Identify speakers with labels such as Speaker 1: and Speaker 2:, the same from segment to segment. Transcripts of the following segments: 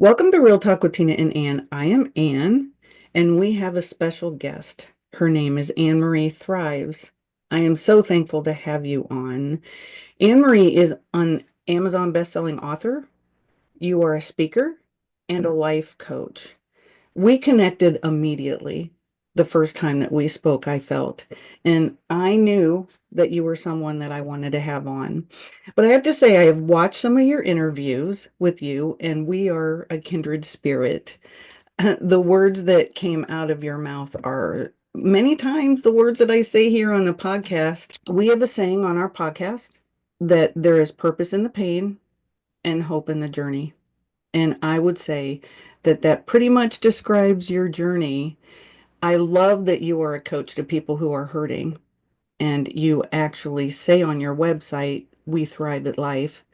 Speaker 1: Welcome to Real Talk with Tina and Ann. I am Ann, and we have a special guest. Her name is Anne Marie Thrives. I am so thankful to have you on. Anne Marie is an Amazon bestselling author. You are a speaker and a life coach. We connected immediately the first time that we spoke, I felt, and I knew that you were someone that I wanted to have on. But I have to say, I have watched some of your interviews with you, and we are a kindred spirit. The words that came out of your mouth are many times the words that I say here on the podcast. We have a saying on our podcast that there is purpose in the pain and hope in the journey. And I would say that that pretty much describes your journey. I love that you are a coach to people who are hurting, and you actually say on your website, We Thrive at Life,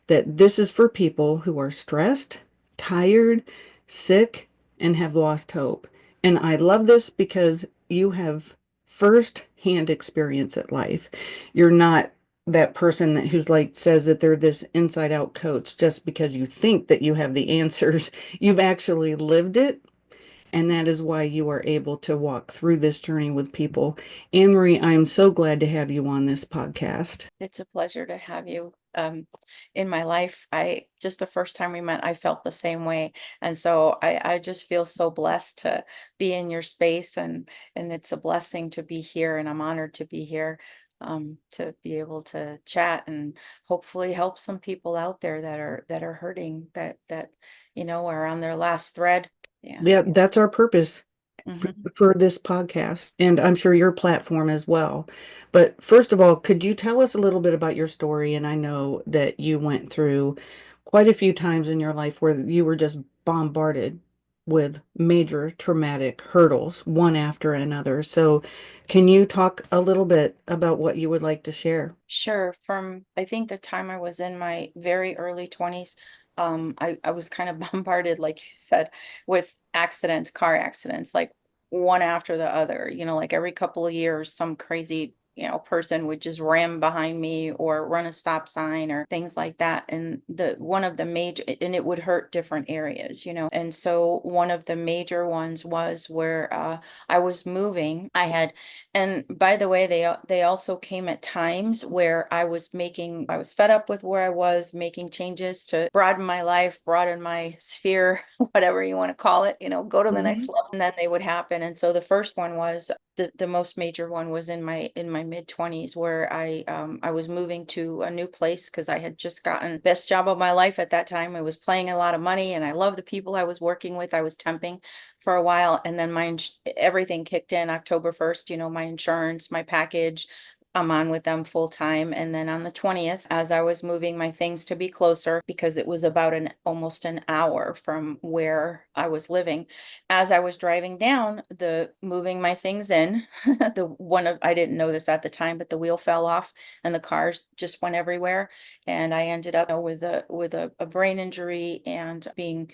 Speaker 1: that this is for people who are stressed, tired, sick, and have lost hope. And I love this because you have first-hand experience at life. You're not that person who's like says that they're this inside out coach just because you think that you have the answers. You've actually lived it, and that is why you are able to walk through this journey with people. Anne Marie, I am so glad to have you on this podcast.
Speaker 2: It's a pleasure to have you in my life. I just the first time we met, I felt the same way. And so I just feel so blessed to be in your space and it's a blessing to be here and I'm honored to be here to be able to chat and hopefully help some people out there that are hurting that are on their last thread. Yeah.
Speaker 1: Yeah, that's our purpose
Speaker 2: Mhm.
Speaker 1: for this podcast, and I'm sure your platform as well. But first of all, could you tell us a little bit about your story? And I know that you went through quite a few times in your life where you were just bombarded with major traumatic hurdles, one after another. So, can you talk a little bit about what you would like to share?
Speaker 2: Sure. From I think the time I was in my very early 20s, I was kind of bombarded, like you said, with accidents, car accidents, like one after the other. Like every couple of years, some crazy, person would just ram behind me or run a stop sign or things like that. And the one of the major and it would hurt different areas. And so one of the major ones was where I was moving. And by the way, they also came at times where I was fed up with where I was, making changes to broaden my life, broaden my sphere, whatever you want to call it, go to the next
Speaker 1: Mhm.
Speaker 2: level. And then they would happen. And so the first one was the most major one was in my mid 20s where I was moving to a new place because I had just gotten best job of my life at that time. I was playing a lot of money and I loved the people I was working with. I was temping for a while and then everything kicked in October 1st, my insurance, my package. I'm on with them full time. And then on the 20th, as I was moving my things to be closer, because it was about an almost an hour from where I was living, as I was driving down, the moving my things in, I didn't know this at the time, but the wheel fell off and the cars just went everywhere. And I ended up with a brain injury and being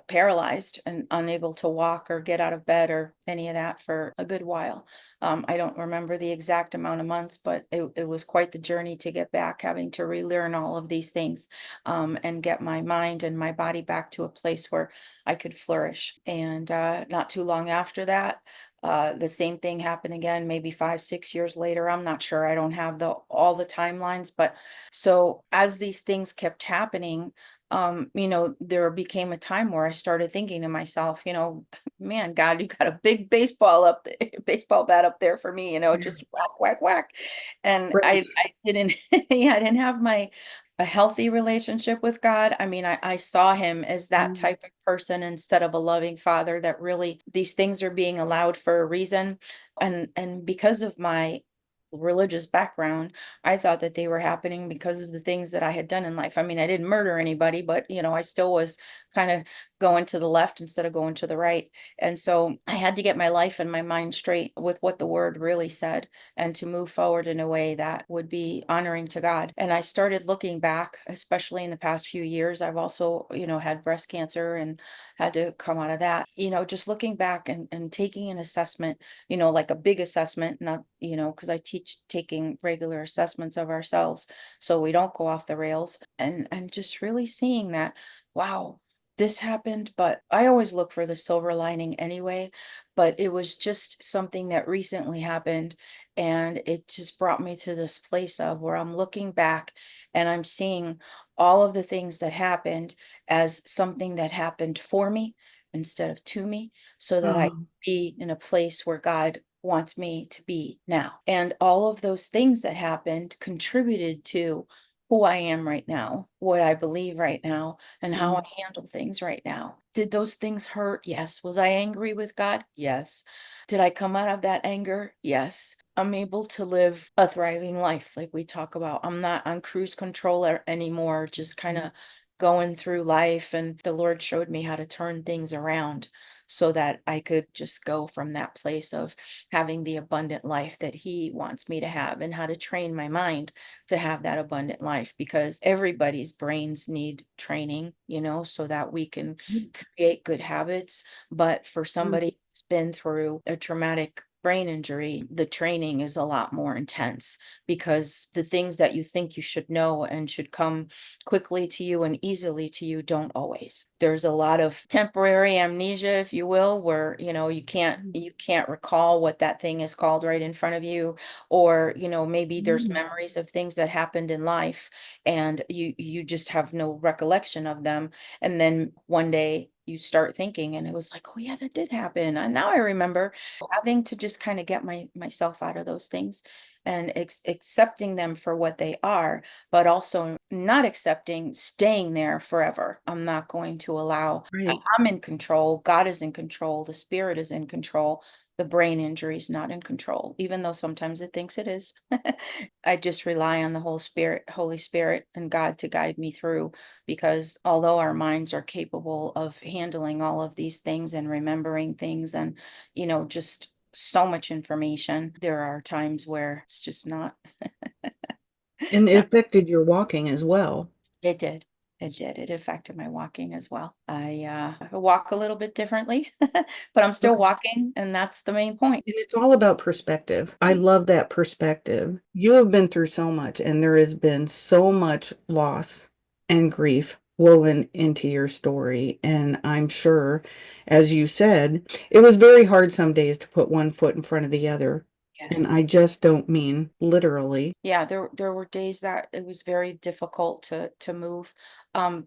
Speaker 2: paralyzed and unable to walk or get out of bed or any of that for a good while. I don't remember the exact amount of months, but it was quite the journey to get back, having to relearn all of these things and get my mind and my body back to a place where I could flourish. And not too long after that, the same thing happened again, maybe 5, 6 years later. I'm not sure. I don't have all the timelines, but so as these things kept happening, there became a time where I started thinking to myself, man, God, you got a big baseball up there, baseball bat up there for me,
Speaker 1: Yeah.
Speaker 2: just whack, whack, whack. And I,
Speaker 1: Right.
Speaker 2: I didn't, yeah, I didn't have a healthy relationship with God. I mean, I saw him as that
Speaker 1: Mm.
Speaker 2: type of person instead of a loving father that really these things are being allowed for a reason. And because of my religious background, I thought that they were happening because of the things that I had done in life. I mean, I didn't murder anybody, but I still was kind of going to the left instead of going to the right. And so I had to get my life and my mind straight with what the word really said and to move forward in a way that would be honoring to God. And I started looking back, especially in the past few years. I've also, had breast cancer and had to come out of that. Just looking back and taking an assessment, like a big assessment, not, because I teach taking regular assessments of ourselves so we don't go off the rails and just really seeing that, wow. this happened, but I always look for the silver lining anyway. But it was just something that recently happened, and it just brought me to this place of where I'm looking back and I'm seeing all of the things that happened as something that happened for me instead of to me, so that I
Speaker 1: Oh,
Speaker 2: be in a place where God wants me to be now. And all of those things that happened contributed to who I am right now, what I believe right now, and how I
Speaker 1: mm,
Speaker 2: handle things right now. Did those things hurt? Yes. Was I angry with God? Yes. Did I come out of that anger? Yes. I'm able to live a thriving life, like we talk about. I'm not on cruise control anymore, just kind
Speaker 1: mm.
Speaker 2: of going through life. And the Lord showed me how to turn things around so that I could just go from that place of having the abundant life that He wants me to have, and how to train my mind to have that abundant life, because everybody's brains need training, so that we can create good habits. But for
Speaker 1: Mm.
Speaker 2: somebody who's been through a traumatic brain injury, the training is a lot more intense, because the things that you think you should know and should come quickly to you and easily to you don't always. There's a lot of temporary amnesia, if you will, where you can't recall what that thing is called right in front of you, or maybe there's
Speaker 1: Mm.
Speaker 2: memories of things that happened in life, and you just have no recollection of them. And then one day you start thinking, and it was like, oh yeah, that did happen, and now I remember. Having to just kind of get myself out of those things, and accepting them for what they are, but also not accepting staying there forever. I'm not going to allow.
Speaker 1: Right.
Speaker 2: I'm in control. God is in control. The spirit is in control. The brain injury is not in control, even though sometimes it thinks it is. I just rely on the Holy Spirit and God to guide me through, because although our minds are capable of handling all of these things and remembering things, and, just so much information, there are times where it's just not.
Speaker 1: And it affected your walking as well.
Speaker 2: It did. It did. It affected my walking as well. I walk a little bit differently, but I'm still
Speaker 1: Okay.
Speaker 2: walking, and that's the main point.
Speaker 1: And it's all about perspective. I love that perspective. You have been through so much, and there has been so much loss and grief woven into your story. And I'm sure, as you said, it was very hard some days to put one foot in front of the other. And I
Speaker 2: Yes.
Speaker 1: just don't mean literally.
Speaker 2: Yeah, there were days that it was very difficult to move.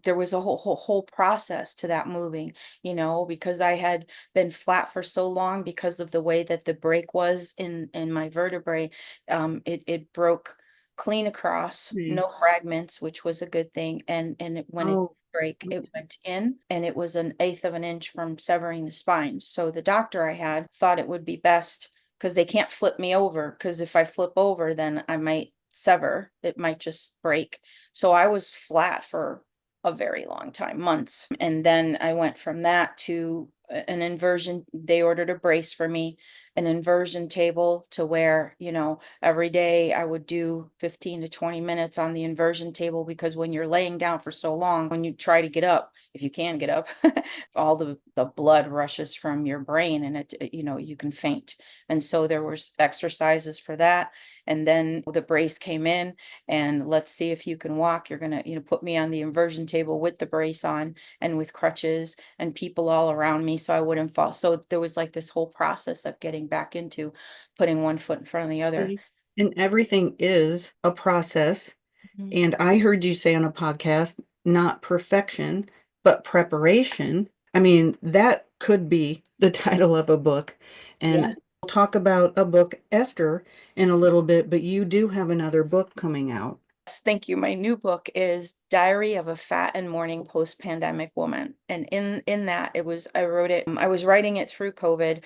Speaker 2: There was a whole process to that moving, because I had been flat for so long because of the way that the break was in my vertebrae. It broke clean across,
Speaker 1: Mm.
Speaker 2: no fragments, which was a good thing. When it
Speaker 1: Oh,
Speaker 2: break, it went in, and it was an eighth of an inch from severing the spine. So the doctor I had thought it would be best, because they can't flip me over, because if I flip over, then I might sever. It might just break. So I was flat for a very long time, months. And then I went from that to an inversion. They ordered a brace for me, an inversion table, to where, every day I would do 15 to 20 minutes on the inversion table, because when you're laying down for so long, when you try to get up, if you can get up, all the blood rushes from your brain, and you can faint. And so there was exercises for that. And then the brace came in, and let's see if you can walk. You're gonna, put me on the inversion table with the brace on, and with crutches, and people all around me so I wouldn't fall. So there was like this whole process of getting back into putting one foot in front of the other.
Speaker 1: okay. And everything is a process.
Speaker 2: Mhm.
Speaker 1: And I heard you say on a podcast, not perfection, but preparation. I mean, that could be the title of a book. And
Speaker 2: Yeah.
Speaker 1: we'll talk about a book, Esther, in a little bit, but you do have another book coming out.
Speaker 2: Yes, thank you. My new book is Diary of a Fat and Mourning Post-Pandemic Woman. And in that, I wrote it, I was writing it through COVID.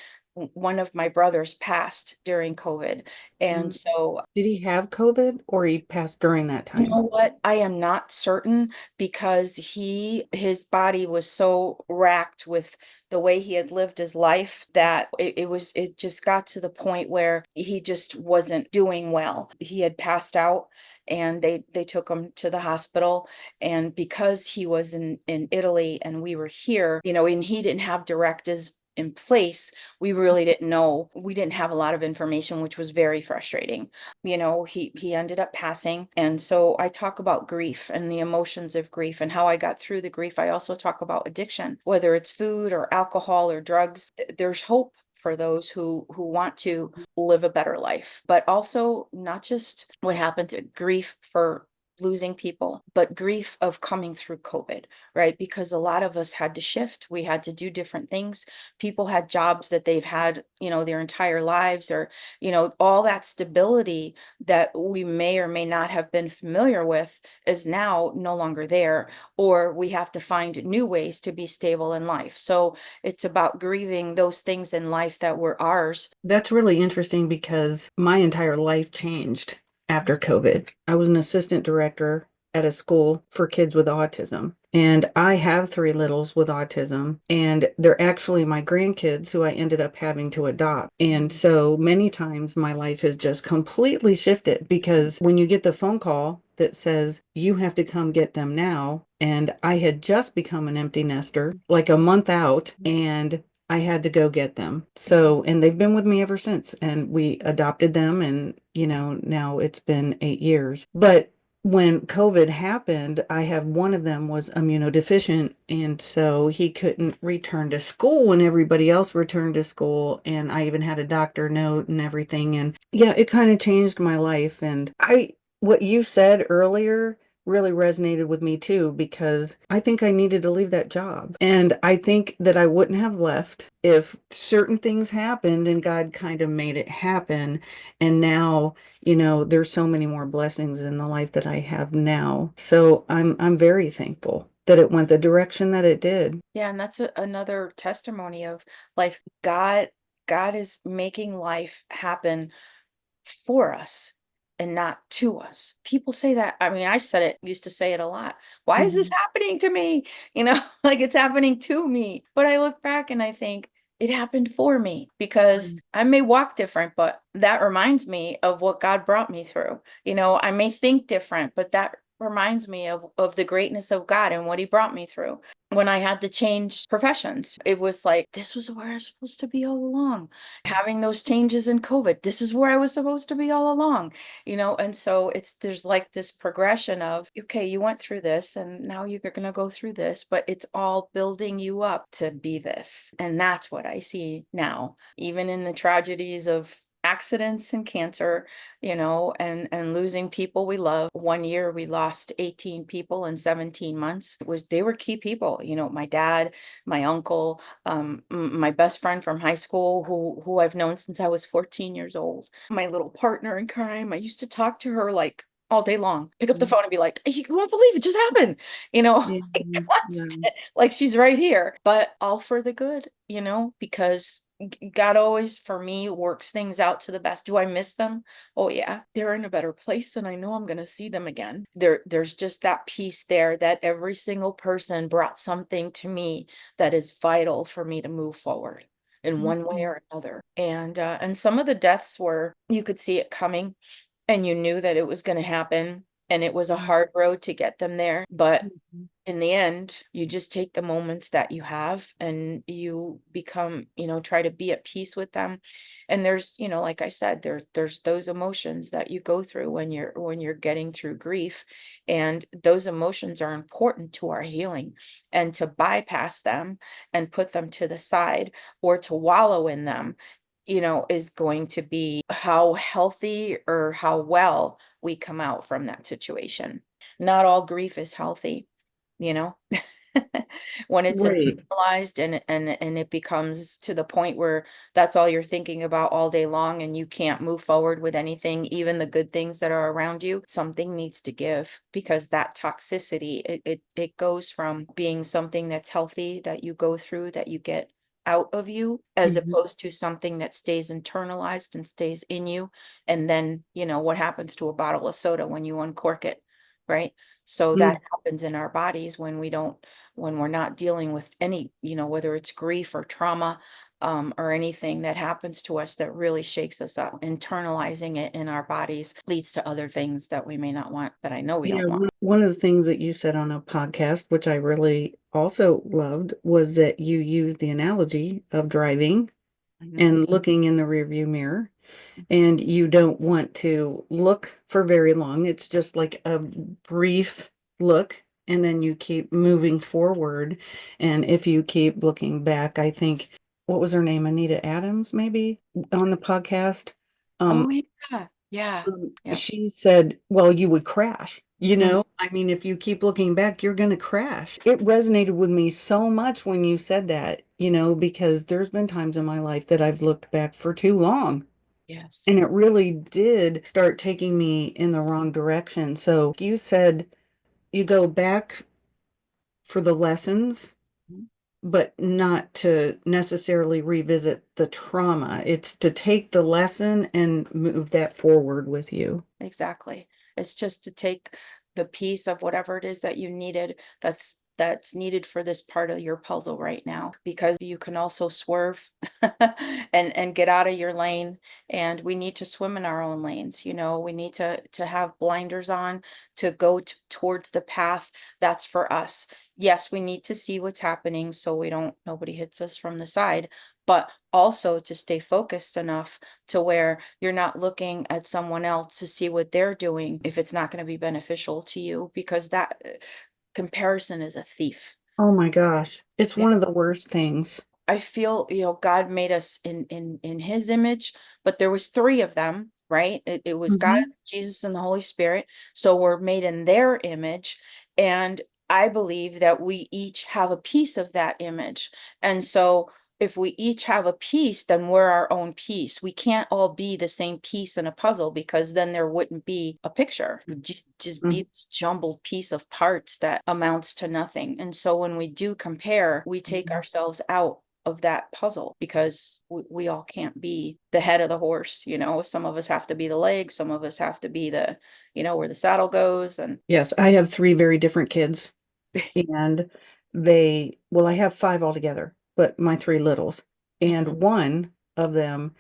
Speaker 2: One of my brothers passed during COVID. And
Speaker 1: Mm.
Speaker 2: so,
Speaker 1: Did he have COVID or he passed during that
Speaker 2: you
Speaker 1: time?
Speaker 2: know what? I am not certain, because his body was so racked with the way he had lived his life, that it just got to the point where he just wasn't doing well. He had passed out, and they took him to the hospital. And because he was in Italy and we were here, and he didn't have direct in place, we really didn't know. We didn't have a lot of information, which was very frustrating. He ended up passing. And so I talk about grief and the emotions of grief and how I got through the grief. I also talk about addiction, whether it's food or alcohol or drugs. There's hope for those who want to live a better life, but also not just what happened to grief for losing people, but grief of coming through COVID, right? Because a lot of us had to shift. We had to do different things. People had jobs that they've had, their entire lives, or, all that stability that we may or may not have been familiar with is now no longer there, or we have to find new ways to be stable in life. So it's about grieving those things in life that were ours.
Speaker 1: That's really interesting because my entire life changed after COVID. I was an assistant director at a school for kids with autism. And I have three littles with autism, and they're actually my grandkids who I ended up having to adopt. And so many times my life has just completely shifted because when you get the phone call that says you have to come get them now, and I had just become an empty nester, like a month out, and I had to go get them. So, and they've been with me ever since. And we adopted them, and, now it's been 8 years. But when COVID happened, I have one of them was immunodeficient. And so he couldn't return to school when everybody else returned to school. And I even had a doctor note and everything. And yeah, it kind of changed my life. And what you said earlier really resonated with me too, because I think I needed to leave that job. And I think that I wouldn't have left if certain things happened and God kind of made it happen. And now, there's so many more blessings in the life that I have now. So I'm very thankful that it went the direction that it did.
Speaker 2: Yeah, and that's another testimony of life. God is making life happen for us and not to us. People say that. I mean, I said it, used to say it a lot. Why is this
Speaker 1: Mhm.
Speaker 2: happening to me? Like it's happening to me. But I look back and I think it happened for me because
Speaker 1: Right.
Speaker 2: I may walk different, but that reminds me of what God brought me through. I may think different, but that reminds me of the greatness of God and what he brought me through. When I had to change professions, it was like, this was where I was supposed to be all along. Having those changes in COVID, this is where I was supposed to be all along, and so there's like this progression of, okay, you went through this and now you're going to go through this, but it's all building you up to be this. And that's what I see now, even in the tragedies of accidents and cancer, and losing people we love. One year we lost 18 people in 17 months. They were key people, my dad, my uncle, my best friend from high school who I've known since I was 14 years old. My little partner in crime. I used to talk to her like all day long. Pick up the phone and be like, "You won't believe it just happened," you know.
Speaker 1: Yeah. Yeah.
Speaker 2: Like she's right here, but all for the good, because God always, for me, works things out to the best. Do I miss them? Oh yeah, they're in a better place and I know I'm going to see them again. There's just that piece there that every single person brought something to me that is vital for me to move forward in one way
Speaker 1: Mhm.
Speaker 2: or another. And some of the deaths were, you could see it coming and you knew that it was going to happen, and it was a hard road to get them there, but
Speaker 1: Mhm.
Speaker 2: in the end, you just take the moments that you have and you become, try to be at peace with them. And there's, like I said, there's those emotions that you go through when you're getting through grief. And those emotions are important to our healing. And to bypass them and put them to the side or to wallow in them, is going to be how healthy or how well we come out from that situation. Not all grief is healthy, you know when it's
Speaker 1: Right.
Speaker 2: internalized and it becomes to the point where that's all you're thinking about all day long and you can't move forward with anything, even the good things that are around you. Something needs to give, because that toxicity, it goes from being something that's healthy that you go through, that you get out of you, as
Speaker 1: Mhm.
Speaker 2: opposed to something that stays internalized and stays in you. And then what happens to a bottle of soda when you uncork it, right? So that
Speaker 1: Mm.
Speaker 2: happens in our bodies when we're not dealing with any, whether it's grief or trauma, or anything that happens to us that really shakes us up. Internalizing it in our bodies leads to other things that we may not want, that I know we
Speaker 1: Yeah,
Speaker 2: don't want.
Speaker 1: one of the things that you said on a podcast, which I really also loved, was that you used the analogy of driving
Speaker 2: Mhm.
Speaker 1: and looking in the rearview mirror, and you don't want to look for very long. It's just like a brief look, and then you keep moving forward. And if you keep looking back, I think, what was her name? Anita Adams, maybe on the podcast. Um,
Speaker 2: Oh, yeah. Yeah. Yeah.
Speaker 1: she said, well, you would crash. You
Speaker 2: Mm,
Speaker 1: know, I mean, if you keep looking back, you're going to crash. It resonated with me so much when you said that, because there's been times in my life that I've looked back for too long.
Speaker 2: yes.
Speaker 1: And it really did start taking me in the wrong direction. So you said you go back for the lessons,
Speaker 2: Mhm.
Speaker 1: but not to necessarily revisit the trauma. It's to take the lesson and move that forward with you.
Speaker 2: Exactly. It's just to take the piece of whatever it is that you needed, that's needed for this part of your puzzle right now, because you can also swerve and get out of your lane. And we need to swim in our own lanes. We need to have blinders on to go towards the path that's for us. Yes, we need to see what's happening so nobody hits us from the side, but also to stay focused enough to where you're not looking at someone else to see what they're doing if it's not going to be beneficial to you, because that comparison is a thief.
Speaker 1: Oh my gosh. It's
Speaker 2: Yeah.
Speaker 1: one of the worst things.
Speaker 2: I feel, God made us in his image, but there was three of them, right? It was God,
Speaker 1: Mhm.
Speaker 2: Jesus, and the Holy Spirit. So we're made in their image. And I believe that we each have a piece of that image. And so if we each have a piece, then we're our own piece. We can't all be the same piece in a puzzle, because then there wouldn't be a picture. It would just be
Speaker 1: Mhm.
Speaker 2: this jumbled piece of parts that amounts to nothing. And so when we do compare, we take ourselves out of that puzzle, because we all can't be the head of the horse. Some of us have to be the legs, some of us have to be where the saddle goes. And
Speaker 1: Yes, I have three very different kids. And well, I have five altogether, but my three littles. And
Speaker 2: Mhm.
Speaker 1: one of them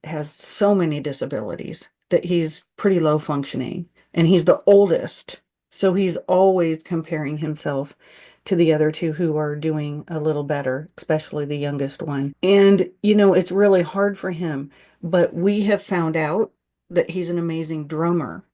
Speaker 1: has so many disabilities that he's pretty low functioning. And he's the oldest. So he's always comparing himself to the other two who are doing a little better, especially the youngest one. And, it's really hard for him. But we have found out that he's an amazing drummer.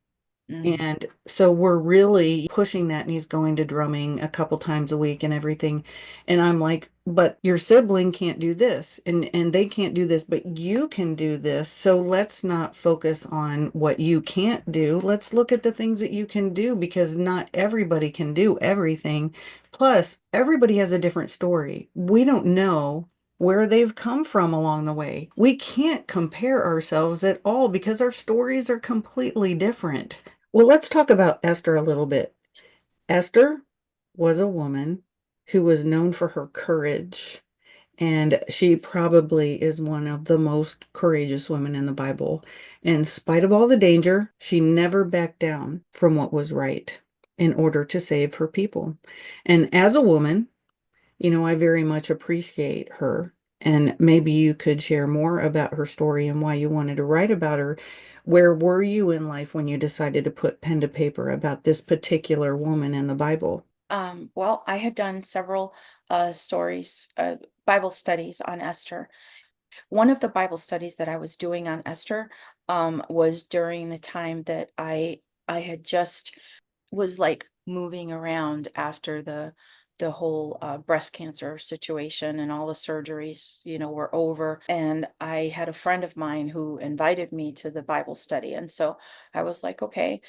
Speaker 2: Mm.
Speaker 1: And so we're really pushing that, and he's going to drumming a couple times a week and everything. And I'm like, but your sibling can't do this, and they can't do this, but you can do this. So let's not focus on what you can't do. Let's look at the things that you can do, because not everybody can do everything. Plus, everybody has a different story. We don't know where they've come from along the way. We can't compare ourselves at all because our stories are completely different. Well, let's talk about Esther a little bit. Esther was a woman who was known for her courage, and she probably is one of the most courageous women in the Bible. In spite of all the danger, she never backed down from what was right in order to save her people. And as a woman, I very much appreciate her. And maybe you could share more about her story and why you wanted to write about her. Where were you in life when you decided to put pen to paper about this particular woman in the Bible?
Speaker 2: Well, I had done several stories, Bible studies on Esther. One of the Bible studies that I was doing on Esther was during the time that I had just was like moving around after the whole breast cancer situation, and all the surgeries, were over. And I had a friend of mine who invited me to the Bible study. And so I was like, okay.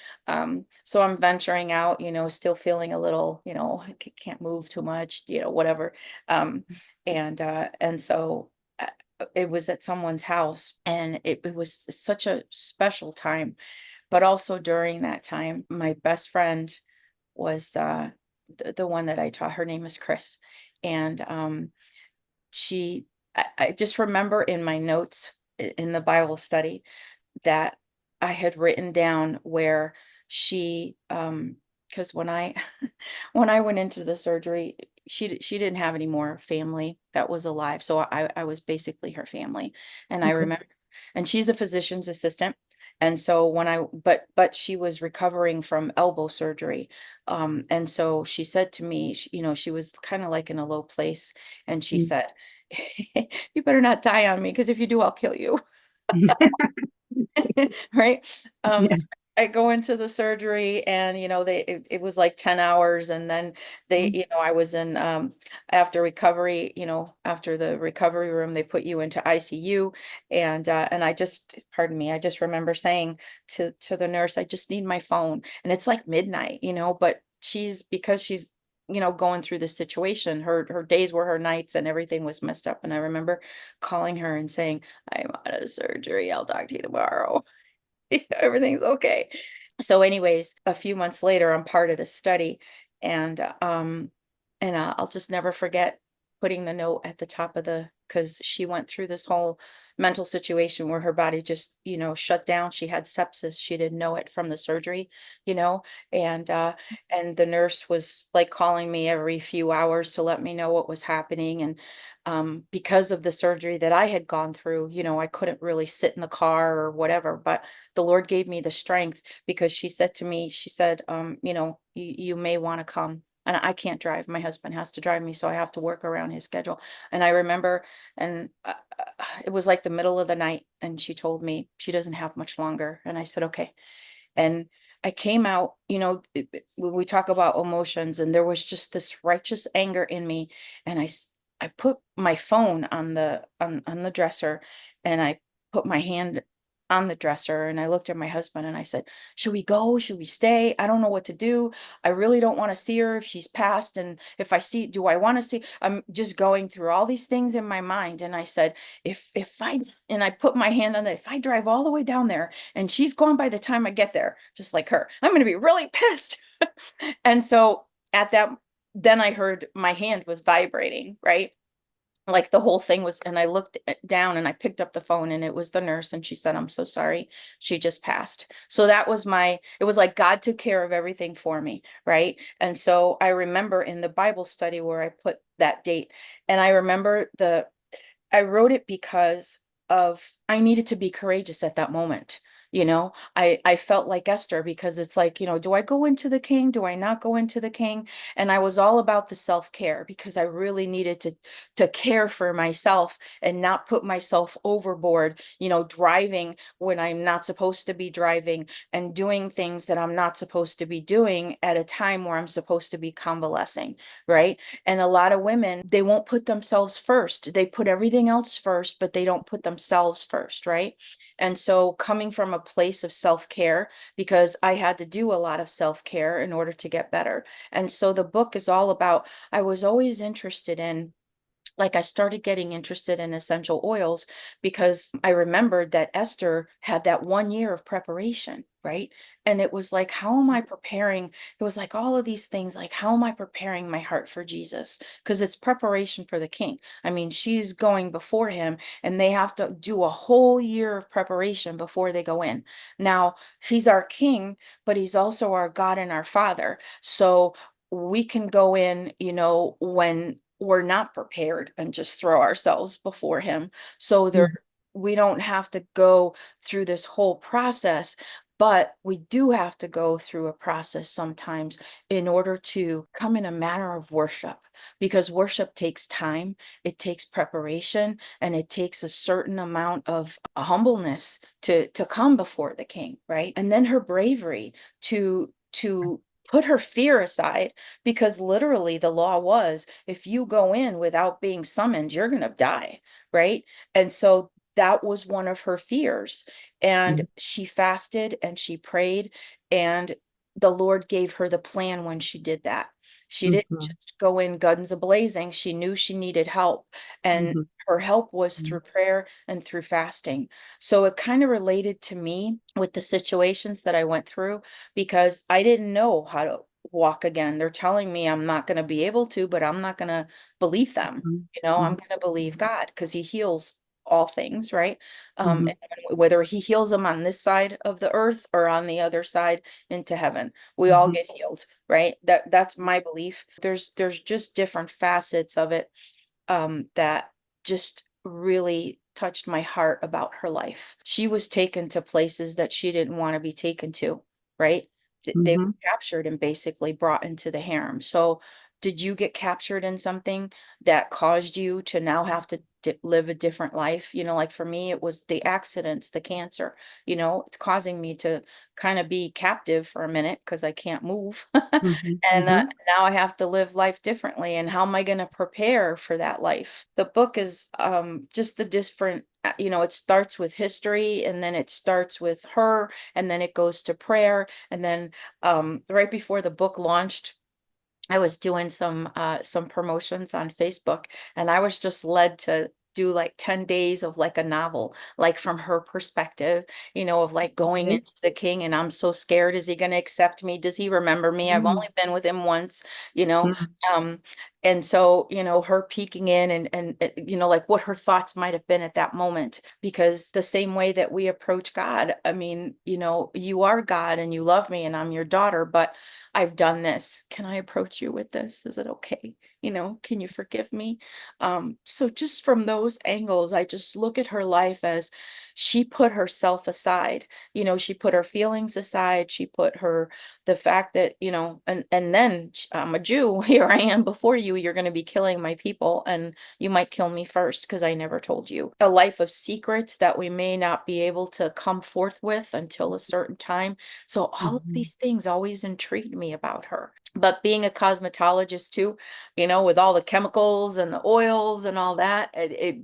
Speaker 2: So I'm venturing out, still feeling a little, I can't move too much, whatever. Um, and so it was at someone's house, and it was such a special time. But also during that time, my best friend was the one that I taught. Her name is Chris. And she I just remember in my notes in the Bible study that I had written down where she because when I when I went into the surgery, she didn't have any more family that was alive. So I was basically her family. And I
Speaker 1: Okay.
Speaker 2: remember, and she's a physician's assistant. And so when but she was recovering from elbow surgery. And so she said to me, she was kind of like in a low place. And she
Speaker 1: Mm.
Speaker 2: said, you better not die on me, because if you do, I'll kill you. Right.
Speaker 1: Yeah.
Speaker 2: So I go into the surgery, and it was like 10 hours, and then
Speaker 1: Mm.
Speaker 2: I was in after recovery, after the recovery room, they put you into ICU. And I just, pardon me, I just remember saying to the nurse, I just need my phone. And it's like midnight, but because she's going through the situation, her days were her nights, and everything was messed up. And I remember calling her and saying, I'm out of surgery. I'll talk to you tomorrow. Everything's okay. So anyways, a few months later, I'm part of the study, and I'll just never forget putting the note at the top of because she went through this whole mental situation where her body just, shut down. She had sepsis. She didn't know it from the surgery, you know, and the nurse was like calling me every few hours to let me know what was happening. And because of the surgery that I had gone through, I couldn't really sit in the car or whatever, but the Lord gave me the strength, because she said to me, she said, you may want to come. And I can't drive. My husband has to drive me, so I have to work around his schedule. And I remember, and it was like the middle of the night, and she told me she doesn't have much longer. And I said, okay. And I came out, when we talk about emotions, and there was just this righteous anger in me. And I put my phone on the dresser, and I put my hand on the dresser, and I looked at my husband and I said, should we go? Should we stay? I don't know what to do. I really don't want to see her if she's passed. And if I see, do I want to see? I'm just going through all these things in my mind. And I said, and I put my hand on it, if I drive all the way down there and she's gone by the time I get there, just like her, I'm going to be really pissed. And so at that, then I heard my hand was vibrating, right? Like the whole thing was, and I looked down and I picked up the phone, and it was the nurse, and she said, I'm so sorry. She just passed. So it was like God took care of everything for me. Right. And so I remember in the Bible study where I put that date, and I remember I wrote it because I needed to be courageous at that moment. I felt like Esther, because it's like, do I go into the king? Do I not go into the king? And I was all about the self-care, because I really needed to care for myself and not put myself overboard, driving when I'm not supposed to be driving, and doing things that I'm not supposed to be doing at a time where I'm supposed to be convalescing, right? And a lot of women, they won't put themselves first. They put everything else first, but they don't put themselves first, right? And so coming from a place of self-care, because I had to do a lot of self-care in order to get better. And so the book is all about, I was always interested in, like, I started getting interested in essential oils because I remembered that Esther had that 1 year of preparation, right? And it was like, how am I preparing? It was like all of these things, like, how am I preparing my heart for Jesus? Because it's preparation for the king. I mean, she's going before him, and they have to do a whole year of preparation before they go in. Now, he's our king, but he's also our God and our Father. So we can go in, when we're not prepared, and just throw ourselves before him. So
Speaker 1: Mm.
Speaker 2: we don't have to go through this whole process, but we do have to go through a process sometimes in order to come in a manner of worship, because worship takes time, it takes preparation, and it takes a certain amount of humbleness to come before the king, right? And then her bravery to put her fear aside, because literally the law was, if you go in without being summoned, you're going to die, right? And so that was one of her fears. And
Speaker 1: Mm.
Speaker 2: she fasted and she prayed, and the Lord gave her the plan when she did that. She didn't
Speaker 1: Mhm.
Speaker 2: just go in guns a-blazing. She knew she needed help. And
Speaker 1: Mhm.
Speaker 2: her help was
Speaker 1: Mhm.
Speaker 2: through prayer and through fasting. So it kind of related to me with the situations that I went through, because I didn't know how to walk again. They're telling me I'm not going to be able to, but I'm not going to believe them.
Speaker 1: Mhm.
Speaker 2: I'm
Speaker 1: Mhm.
Speaker 2: going to believe God, because he heals all things, right?
Speaker 1: Hmm.
Speaker 2: And whether he heals them on this side of the earth or on the other side into heaven, we all
Speaker 1: Hmm.
Speaker 2: get healed, right? That's my belief. There's just different facets of it that just really touched my heart about her life. She was taken to places that she didn't want to be taken to, right? They
Speaker 1: Hmm.
Speaker 2: were captured and basically brought into the harem. So, did you get captured in something that caused you to now have to live a different life? Like for me, it was the accidents, the cancer, it's causing me to kind of be captive for a minute because I can't move.
Speaker 1: Hmm.
Speaker 2: And
Speaker 1: Hmm.
Speaker 2: now I have to live life differently. And how am I going to prepare for that life? The book is just the different, it starts with history and then it starts with her and then it goes to prayer. And then right before the book launched, I was doing some promotions on Facebook and I was just led to do like 10 days of like a novel, like from her perspective, of like going
Speaker 1: Okay.
Speaker 2: into the king and I'm so scared. Is he going to accept me? Does he remember me? I've
Speaker 1: Mm.
Speaker 2: only been with him once, you know.
Speaker 1: Mm.
Speaker 2: Um, and so, her peeking in and like what her thoughts might have been at that moment, because the same way that we approach God, I mean, you are God and you love me and I'm your daughter, but I've done this. Can I approach you with this? Is it okay? Can you forgive me? So just from those angles, I just look at her life as she put herself aside. She put her feelings aside. She put the fact that, and then I'm a Jew. Here I am before you. You're going to be killing my people, and you might kill me first because I never told you. A life of secrets that we may not be able to come forth with until a certain time. So all of
Speaker 1: Mhm.
Speaker 2: these things always intrigued me about her. But being a cosmetologist too, with all the chemicals and the oils and all that,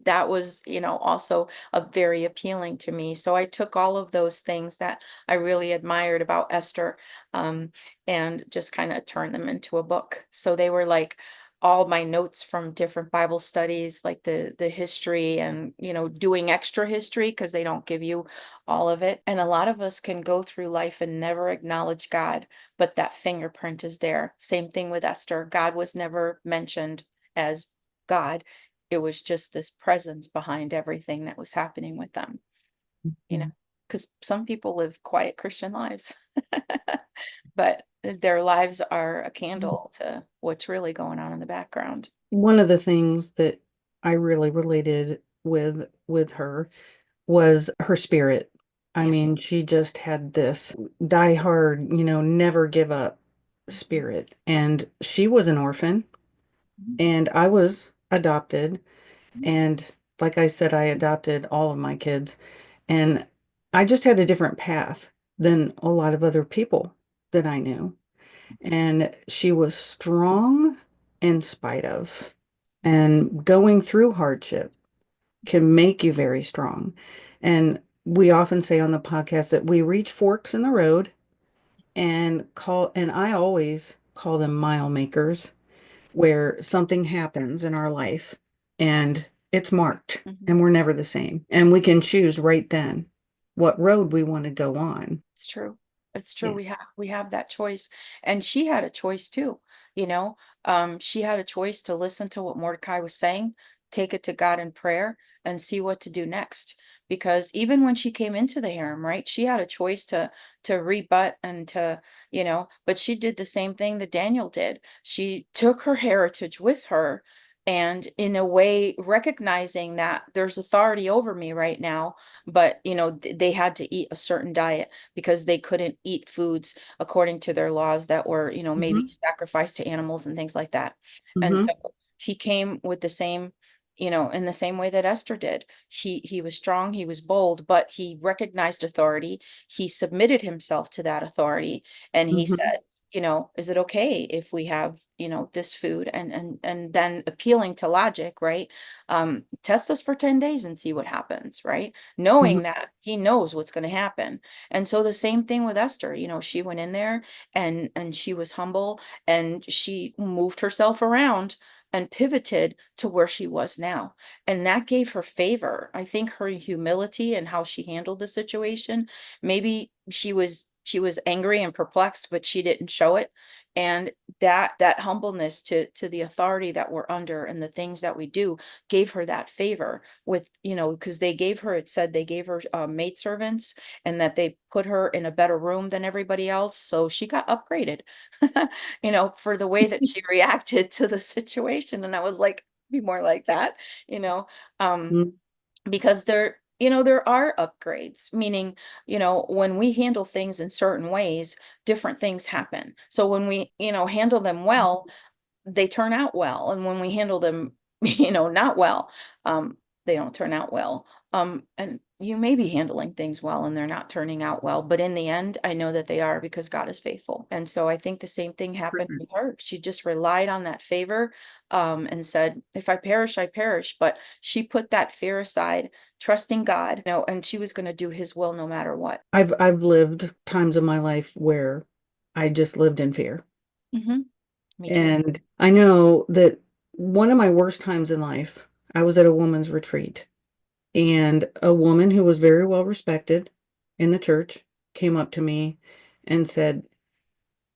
Speaker 2: that was, also very appealing to me. So I took all of those things that I really admired about Esther, um, and just kind of turned them into a book. So they were like all my notes from different Bible studies, like the history and, doing extra history because they don't give you all of it. And a lot of us can go through life and never acknowledge God, but that fingerprint is there. Same thing with Esther. God was never mentioned as God. It was just this presence behind everything that was happening with them, you know,
Speaker 1: Mhm.
Speaker 2: because some people live quiet Christian lives, but their lives are a candle to what's really going on in the background.
Speaker 1: One of the things that I really related with her was her spirit. I
Speaker 2: Yes.
Speaker 1: mean, she just had this die hard, never give up
Speaker 2: Mhm.
Speaker 1: spirit. And she was an orphan, and I was adopted. And like I said, I adopted all of my kids. And I just had a different path than a lot of other people that I knew. And she was strong in spite of. And going through hardship can make you very strong. And we often say on the podcast that we reach forks in the road and I always call them mile makers, where something happens in our life and it's marked
Speaker 2: Mhm.
Speaker 1: and we're never the same. And we can choose right then what road we want to go on.
Speaker 2: It's true. It's true.
Speaker 1: Yeah.
Speaker 2: We have that choice. And she had a choice too, you know. She had a choice to listen to what Mordecai was saying, take it to God in prayer, and see what to do next. Because even when she came into the harem, right, she had a choice to rebut and but she did the same thing that Daniel did. She took her heritage with her and in a way recognizing that there's authority over me right now, but they had to eat a certain diet because they couldn't eat foods according to their laws that were, maybe
Speaker 1: Hmm.
Speaker 2: sacrificed to animals and things like that. And so
Speaker 1: Hmm.
Speaker 2: he came with the same, in the same way that Esther did. He was strong, he was bold, but he recognized authority. He submitted himself to that authority, and he
Speaker 1: Hmm.
Speaker 2: said, is it okay if we have, this food and then appealing to logic, right? Test us for 10 days and see what happens, right?
Speaker 1: Hmm.
Speaker 2: Knowing that he knows what's going to happen. And so the same thing with Esther, she went in there and she was humble and she moved herself around and pivoted to where she was now. And that gave her favor. I think her humility and how she handled the situation, maybe she was angry and perplexed, but she didn't show it. And that humbleness to the authority that we're under and the things that we do gave her that favor with, because they gave her, it said they gave her maidservants, and that they put her in a better room than everybody else. So she got upgraded, for the way that she reacted to the situation. And I was like, be more like that, you know. Um,
Speaker 1: Mm.
Speaker 2: because there are upgrades, meaning, when we handle things in certain ways, different things happen. So when we, handle them well, they turn out well. And when we handle them, not well, um, they don't turn out well. And you may be handling things well and they're not turning out well, but in the end, I know that they are, because God is faithful. And so I think the same thing happened with her. She just relied on that favor, and said, if I perish, I perish. But she put that fear aside, trusting God, and she was going to do his will no matter what.
Speaker 1: I've lived times of my life where I just lived in fear.
Speaker 2: Hmm. Me too.
Speaker 1: And I know that one of my worst times in life, I was at a woman's retreat, and a woman who was very well respected in the church came up to me and said,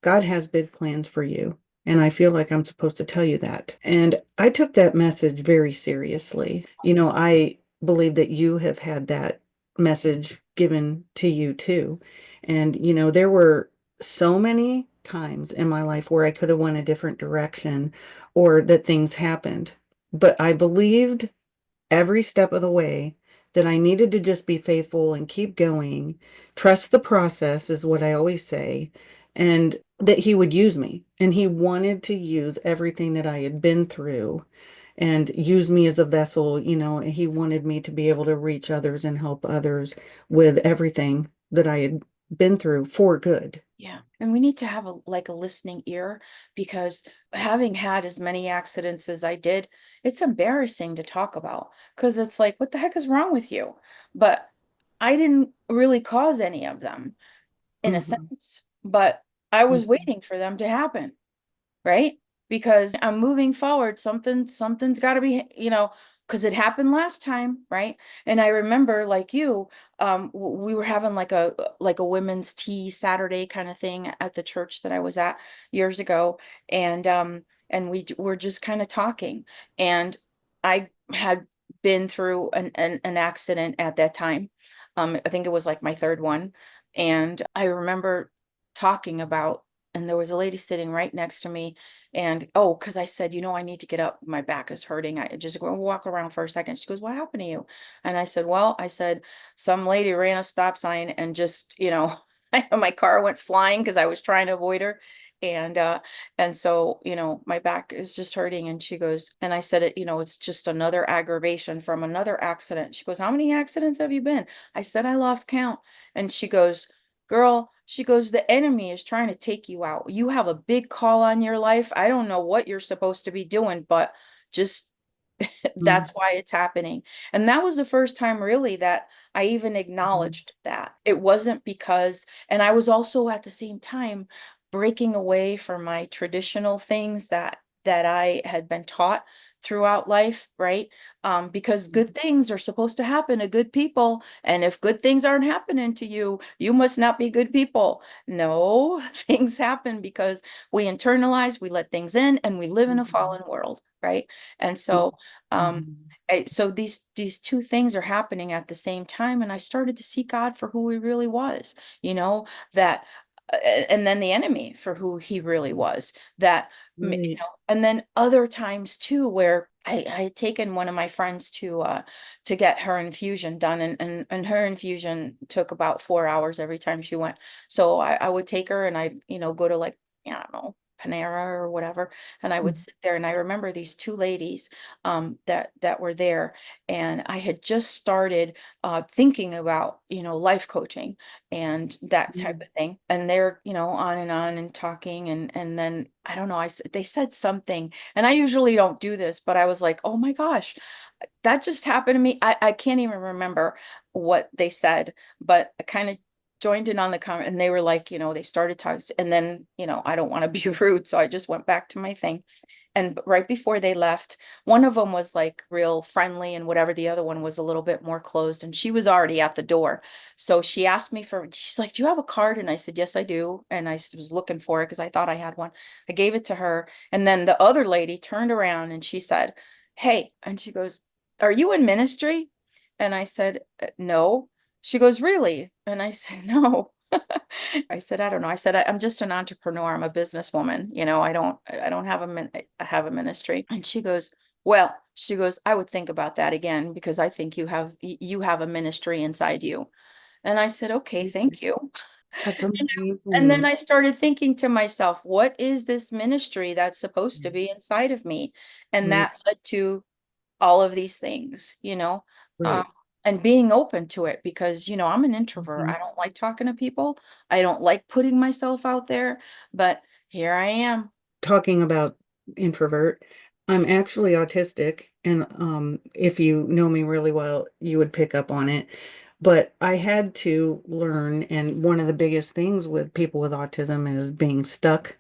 Speaker 1: God has big plans for you. And I feel like I'm supposed to tell you that. And I took that message very seriously. I believe that you have had that message given to you too. And, there were so many times in my life where I could have went a different direction or that things happened. But I believed every step of the way that I needed to just be faithful and keep going. Trust the process is what I always say, and that he would use me. And he wanted to use everything that I had been through and use me as a vessel. He wanted me to be able to reach others and help others with everything that I had been through for good.
Speaker 2: Yeah. And we need to have a listening ear, because having had as many accidents as I did, it's embarrassing to talk about, because it's like, what the heck is wrong with you? But I didn't really cause any of them, in a
Speaker 1: Mhm.
Speaker 2: sense, but I was
Speaker 1: Mhm.
Speaker 2: waiting for them to happen, right? Because I'm moving forward. Something's got to be, because it happened last time, right? And I remember, like you, we were having like a women's tea Saturday kind of thing at the church that I was at years ago, and we were just kind of talking, and I had been through an accident at that time. I think it was like my third one, and I remember talking about, and there was a lady sitting right next to me, and because I said, I need to get up, my back is hurting, I just go walk around for a second. She goes, what happened to you? And I said, well, some lady ran a stop sign and just, my car went flying because I was trying to avoid her. And so, my back is just hurting. And she goes, and I said, it's just another aggravation from another accident. She goes, how many accidents have you been? I said, I lost count. And she goes, girl, she goes, the enemy is trying to take you out. You have a big call on your life. I don't know what you're supposed to be doing, but just that's
Speaker 1: Mhm.
Speaker 2: why it's happening. And that was the first time really that I even
Speaker 1: Mhm.
Speaker 2: acknowledged that. It wasn't because, and I was also at the same time breaking away from my traditional things that I had been taught throughout life, right? Because good things are supposed to happen to good people. And if good things aren't happening to you, you must not be good people. No, things happen because we internalize, we let things in, and we live in a
Speaker 1: Mhm.
Speaker 2: fallen world, right? And so, um,
Speaker 1: Mhm.
Speaker 2: so these two things are happening at the same time, and I started to see God for who He really was, that, and then the enemy for who he really was. That,
Speaker 1: Right.
Speaker 2: and then other times too, where I had taken one of my friends to get her infusion done, and her infusion took about 4 hours every time she went. So I would take her, and I, go to, like, I don't know, Panera or whatever, and I would
Speaker 1: Mhm.
Speaker 2: sit there, and I remember these two ladies that were there, and I had just started thinking about, life coaching and that type of thing. And they're, on and talking, and then I don't know, they said something, and I usually don't do this, but I was like, oh my gosh, that just happened to me. I can't even remember what they said, but I kind of joined in on the comment, and they were like, they started talking, and then, I don't want to be rude, so I just went back to my thing. And right before they left, one of them was like real friendly and whatever. The other one was a little bit more closed, and she was already at the door. So she asked me for, she's like, "Do you have a card?" And I said, "Yes, I do." And was looking for it because I thought I had one. I gave it to her. And then the other lady turned around and she said, "Hey," and she goes, "Are you in ministry?" And I said, No." She goes, "Really?" And I said, "No." I said, "I don't know." I said, I'm just an entrepreneur. I'm a businesswoman. I don't have I have a ministry." And she goes, "Well," she goes, "I would think about that again because I think you have a ministry inside you." And I said, "Okay, thank you."
Speaker 1: That's
Speaker 2: And then
Speaker 1: amazing.
Speaker 2: I started thinking to myself, what is this ministry that's supposed to
Speaker 1: Yeah.
Speaker 2: be inside of me? And
Speaker 1: Right,
Speaker 2: that led to all of these things, um,
Speaker 1: right.
Speaker 2: and being open to it because, I'm an introvert.
Speaker 1: Mhm.
Speaker 2: I don't like talking to people. I don't like putting myself out there, but here I am.
Speaker 1: Talking about introvert, I'm actually autistic, and if you know me really well, you would pick up on it. But I had to learn, and one of the biggest things with people with autism is being stuck.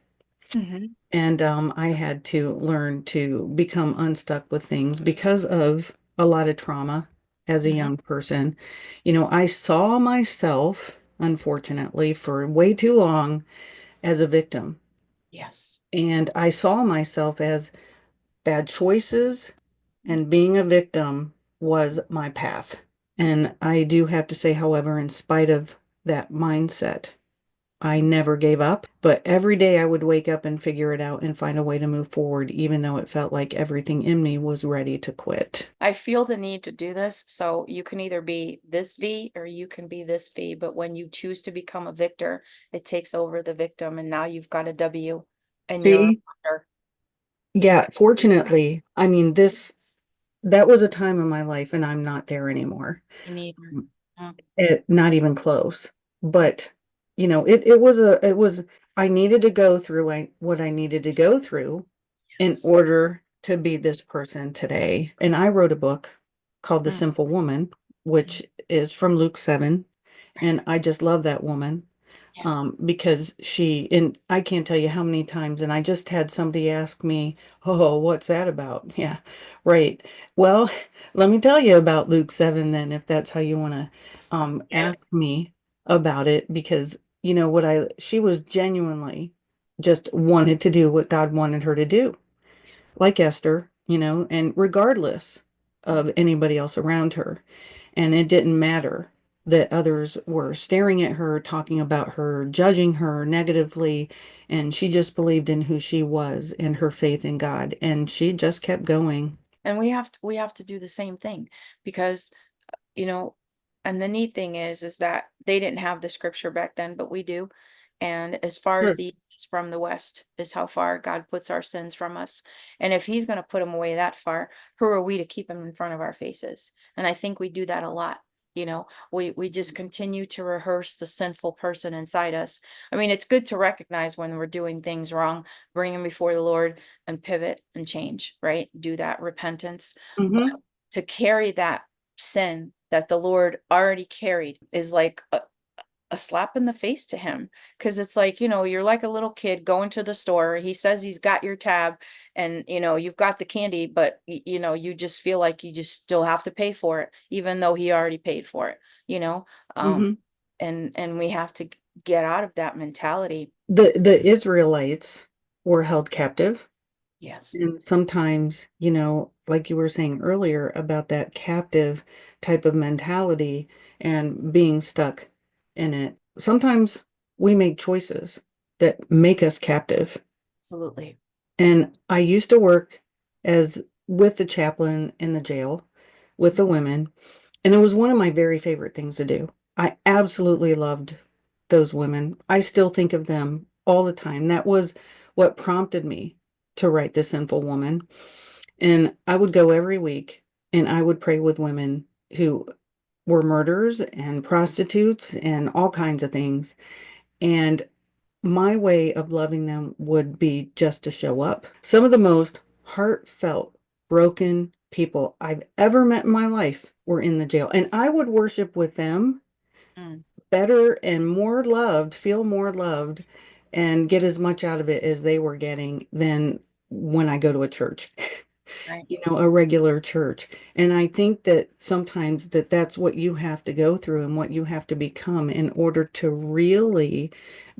Speaker 2: Hmm.
Speaker 1: And I had to learn to become unstuck with things because of a lot of trauma as a
Speaker 2: Hmm.
Speaker 1: young person. I saw myself, unfortunately, for way too long as a victim.
Speaker 2: Yes.
Speaker 1: And I saw myself as bad choices, and being a victim was my path. And I do have to say, however, in spite of that mindset, I never gave up, but every day I would wake up and figure it out and find a way to move forward, even though it felt like everything in me was ready to quit.
Speaker 2: I feel the need to do this. So you can either be this V or you can be this V. But when you choose to become a victor, it takes over the victim. And now you've got a W and you're a
Speaker 1: See?
Speaker 2: winner.
Speaker 1: Yeah, fortunately, I mean, that was a time in my life, and I'm not there anymore.
Speaker 2: You need her. Mm.
Speaker 1: Not even close. But, it was, I needed to go through what I needed to go through in
Speaker 2: Yes.
Speaker 1: order to be this person today. And I wrote a book called The
Speaker 2: Mm.
Speaker 1: Sinful Woman,
Speaker 2: Mm.
Speaker 1: which is from Luke 7.
Speaker 2: Right.
Speaker 1: And I just love that woman,
Speaker 2: Yes.
Speaker 1: because and I can't tell you how many times, and I just had somebody ask me, "Oh, what's that about?" Yeah, right. Well, let me tell you about Luke 7 then, if that's how you want to
Speaker 2: Yes.
Speaker 1: ask me about it, because she was genuinely just wanted to do what God wanted her to do, like Esther, and regardless of anybody else around her. And it didn't matter that others were staring at her, talking about her, judging her negatively. And she just believed in who she was and her faith in God. And she just kept going.
Speaker 2: And we have to do the same thing because you know, and the neat thing is that they didn't have the scripture back then, but we do. And as far as
Speaker 1: Sure.
Speaker 2: the east is from the west is how far God puts our sins from us. And if he's going to put them away that far, who are we to keep them in front of our faces? And I think we do that a lot. We just continue to rehearse the sinful person inside us. I mean, it's good to recognize when we're doing things wrong, bring them before the Lord and pivot and change, right? Do that repentance. But
Speaker 1: Hmm.
Speaker 2: to carry that sin that the Lord already carried is like a slap in the face to him. Because it's like, you're like a little kid going to the store. He says he's got your tab and, you've got the candy, but, you just feel like you just still have to pay for it, even though he already paid for it, you know? Um,
Speaker 1: Hmm.
Speaker 2: and we have to get out of that mentality.
Speaker 1: The Israelites were held captive.
Speaker 2: Yes,
Speaker 1: And sometimes, like you were saying earlier about that captive type of mentality and being stuck in it, sometimes we make choices that make us captive.
Speaker 2: absolutely.
Speaker 1: And I used to work as with the chaplain in the jail with the women, and it was one of my very favorite things to do. I absolutely loved those women. I still think of them all the time. That was what prompted me to write The Sinful Woman. And I would go every week and I would pray with women who were murderers and prostitutes and all kinds of things. And my way of loving them would be just to show up. Some of the most heartfelt, broken people I've ever met in my life were in the jail. And I would worship with them
Speaker 2: Mm.
Speaker 1: better and more loved, feel more loved, and get as much out of it as they were getting than when I go to a church,
Speaker 2: Right.
Speaker 1: a regular church. And I think that sometimes that's what you have to go through and what you have to become in order to really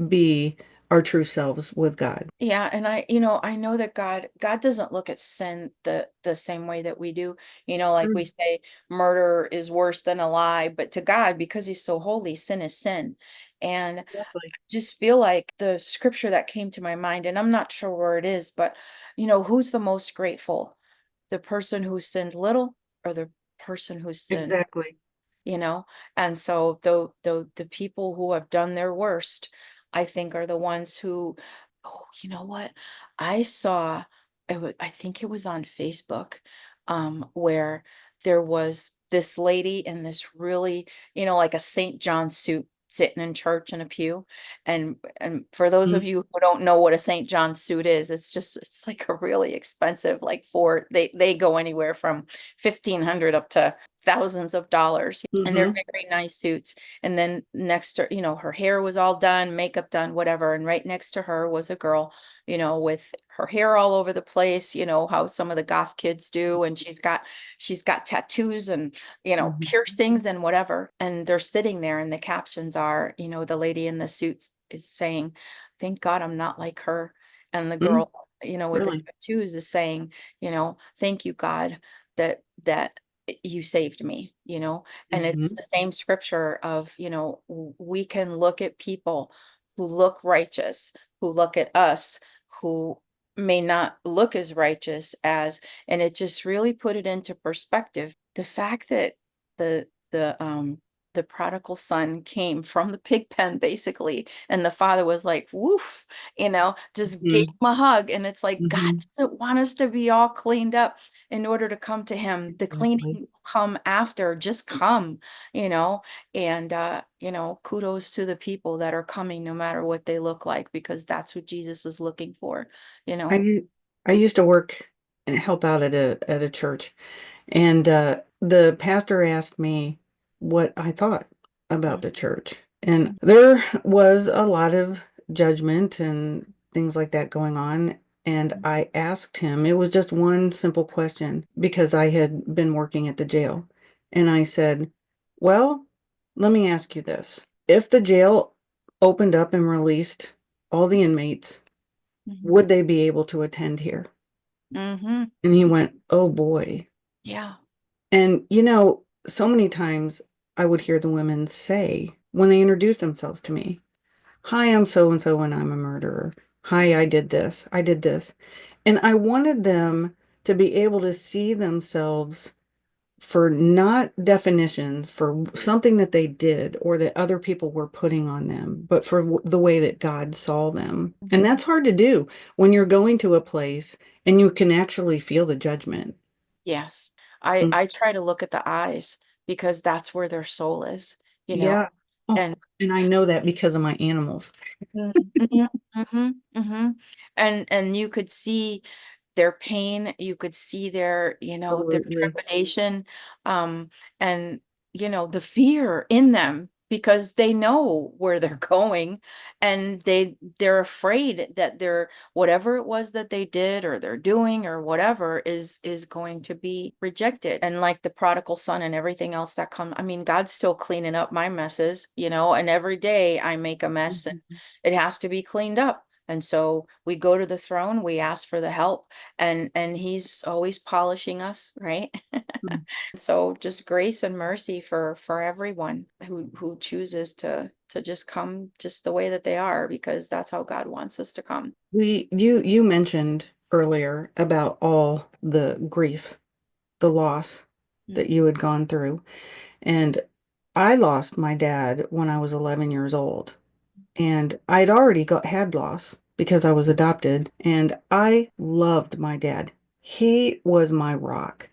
Speaker 1: be our true selves with God.
Speaker 2: Yeah, and I know that God doesn't look at sin the same way that we do. Like we
Speaker 1: Mm.
Speaker 2: say murder is worse than a lie, but to God, because he's so holy, sin is sin. And I
Speaker 1: Exactly.
Speaker 2: just feel like the scripture that came to my mind, and I'm not sure where it is, but who's the most grateful? The person who sinned little or the person who sinned
Speaker 1: Exactly.
Speaker 2: you know and so the people who have done their worst, I think, are the ones who, oh, you know what, I saw, I think it was on Facebook, where there was this lady in this really, like a St. John suit, sitting in church in a pew. And for those
Speaker 1: Mm,
Speaker 2: of you who don't know what a St. John suit is, it's like a really expensive, like, for they go anywhere from 1,500 up to thousands of dollars, and they're
Speaker 1: hmm
Speaker 2: very nice suits. And then next to, her hair was all done, makeup done, whatever, and right next to her was a girl, with her hair all over the place, how some of the goth kids do, and she's got tattoos and,
Speaker 1: hmm
Speaker 2: piercings and whatever, and they're sitting there, and the captions are, the lady in the suits is saying, "Thank God I'm not like her." And the
Speaker 1: mm
Speaker 2: girl, with the
Speaker 1: Really?
Speaker 2: tattoos is saying, "Thank you, God, that you saved me." And it's
Speaker 1: hmm
Speaker 2: the same scripture of, we can look at people who look righteous, who look at us, who may not look as righteous as, and it just really put it into perspective. The fact that the prodigal son came from the pig pen, basically, and the father was like, woof, just gave
Speaker 1: hmm
Speaker 2: him a hug. And it's like, God
Speaker 1: hmm
Speaker 2: doesn't want us to be all cleaned up in order to come to him. The cleaning
Speaker 1: Exactly.
Speaker 2: will come after, just come, you know, and kudos to the people that are coming no matter what they look like, because that's what Jesus is looking for, you
Speaker 1: I
Speaker 2: know.
Speaker 1: u- I used to work and help out at a church, and the pastor asked me what I thought about the church. And
Speaker 2: Mhm,
Speaker 1: there was a lot of judgment and things like that going on. And I asked him, it was just one simple question because I had been working at the jail. And I said, well, let me ask you this. If the jail opened up and released all the inmates,
Speaker 2: mhm,
Speaker 1: would they be able to attend here?
Speaker 2: mhm.
Speaker 1: And he went, oh boy.
Speaker 2: Yeah.
Speaker 1: And so many times I would hear the women say when they introduce themselves to me, hi, I'm so and so and I'm a murderer. Hi, I did this. I did this. And I wanted them to be able to see themselves for not definitions for something that they did or that other people were putting on them, but for the way that God saw them. And
Speaker 2: Mhm.
Speaker 1: that's hard to do when you're going to a place and you can actually feel the judgment.
Speaker 2: Yes. I
Speaker 1: Mm.
Speaker 2: I try to look at the eyes, because that's where their soul is, you know.
Speaker 1: Yeah. Oh,
Speaker 2: And
Speaker 1: and I know that because of my animals.
Speaker 2: mhm, mhm, mhm, mhm. And you could see their pain, you could see their
Speaker 1: Absolutely.
Speaker 2: trepidation, um, and the fear in them, because they know where they're going, and they're afraid that whatever it was that they did or they're doing or whatever is going to be rejected. And like the prodigal son and everything else that come, I mean, God's still cleaning up my messes, and every day I make a mess, and
Speaker 1: Mhm.
Speaker 2: it has to be cleaned up. And so we go to the throne, we ask for the help, and he's always polishing us, right? So just grace and mercy for everyone who chooses to just come just the way that they are, because that's how God wants us to come.
Speaker 1: You mentioned earlier about all the grief, the loss that
Speaker 2: Mm,
Speaker 1: you had gone through. And I lost my dad when I was 11 years old. And I'd already had loss because I was adopted. And I loved my dad. He was my rock.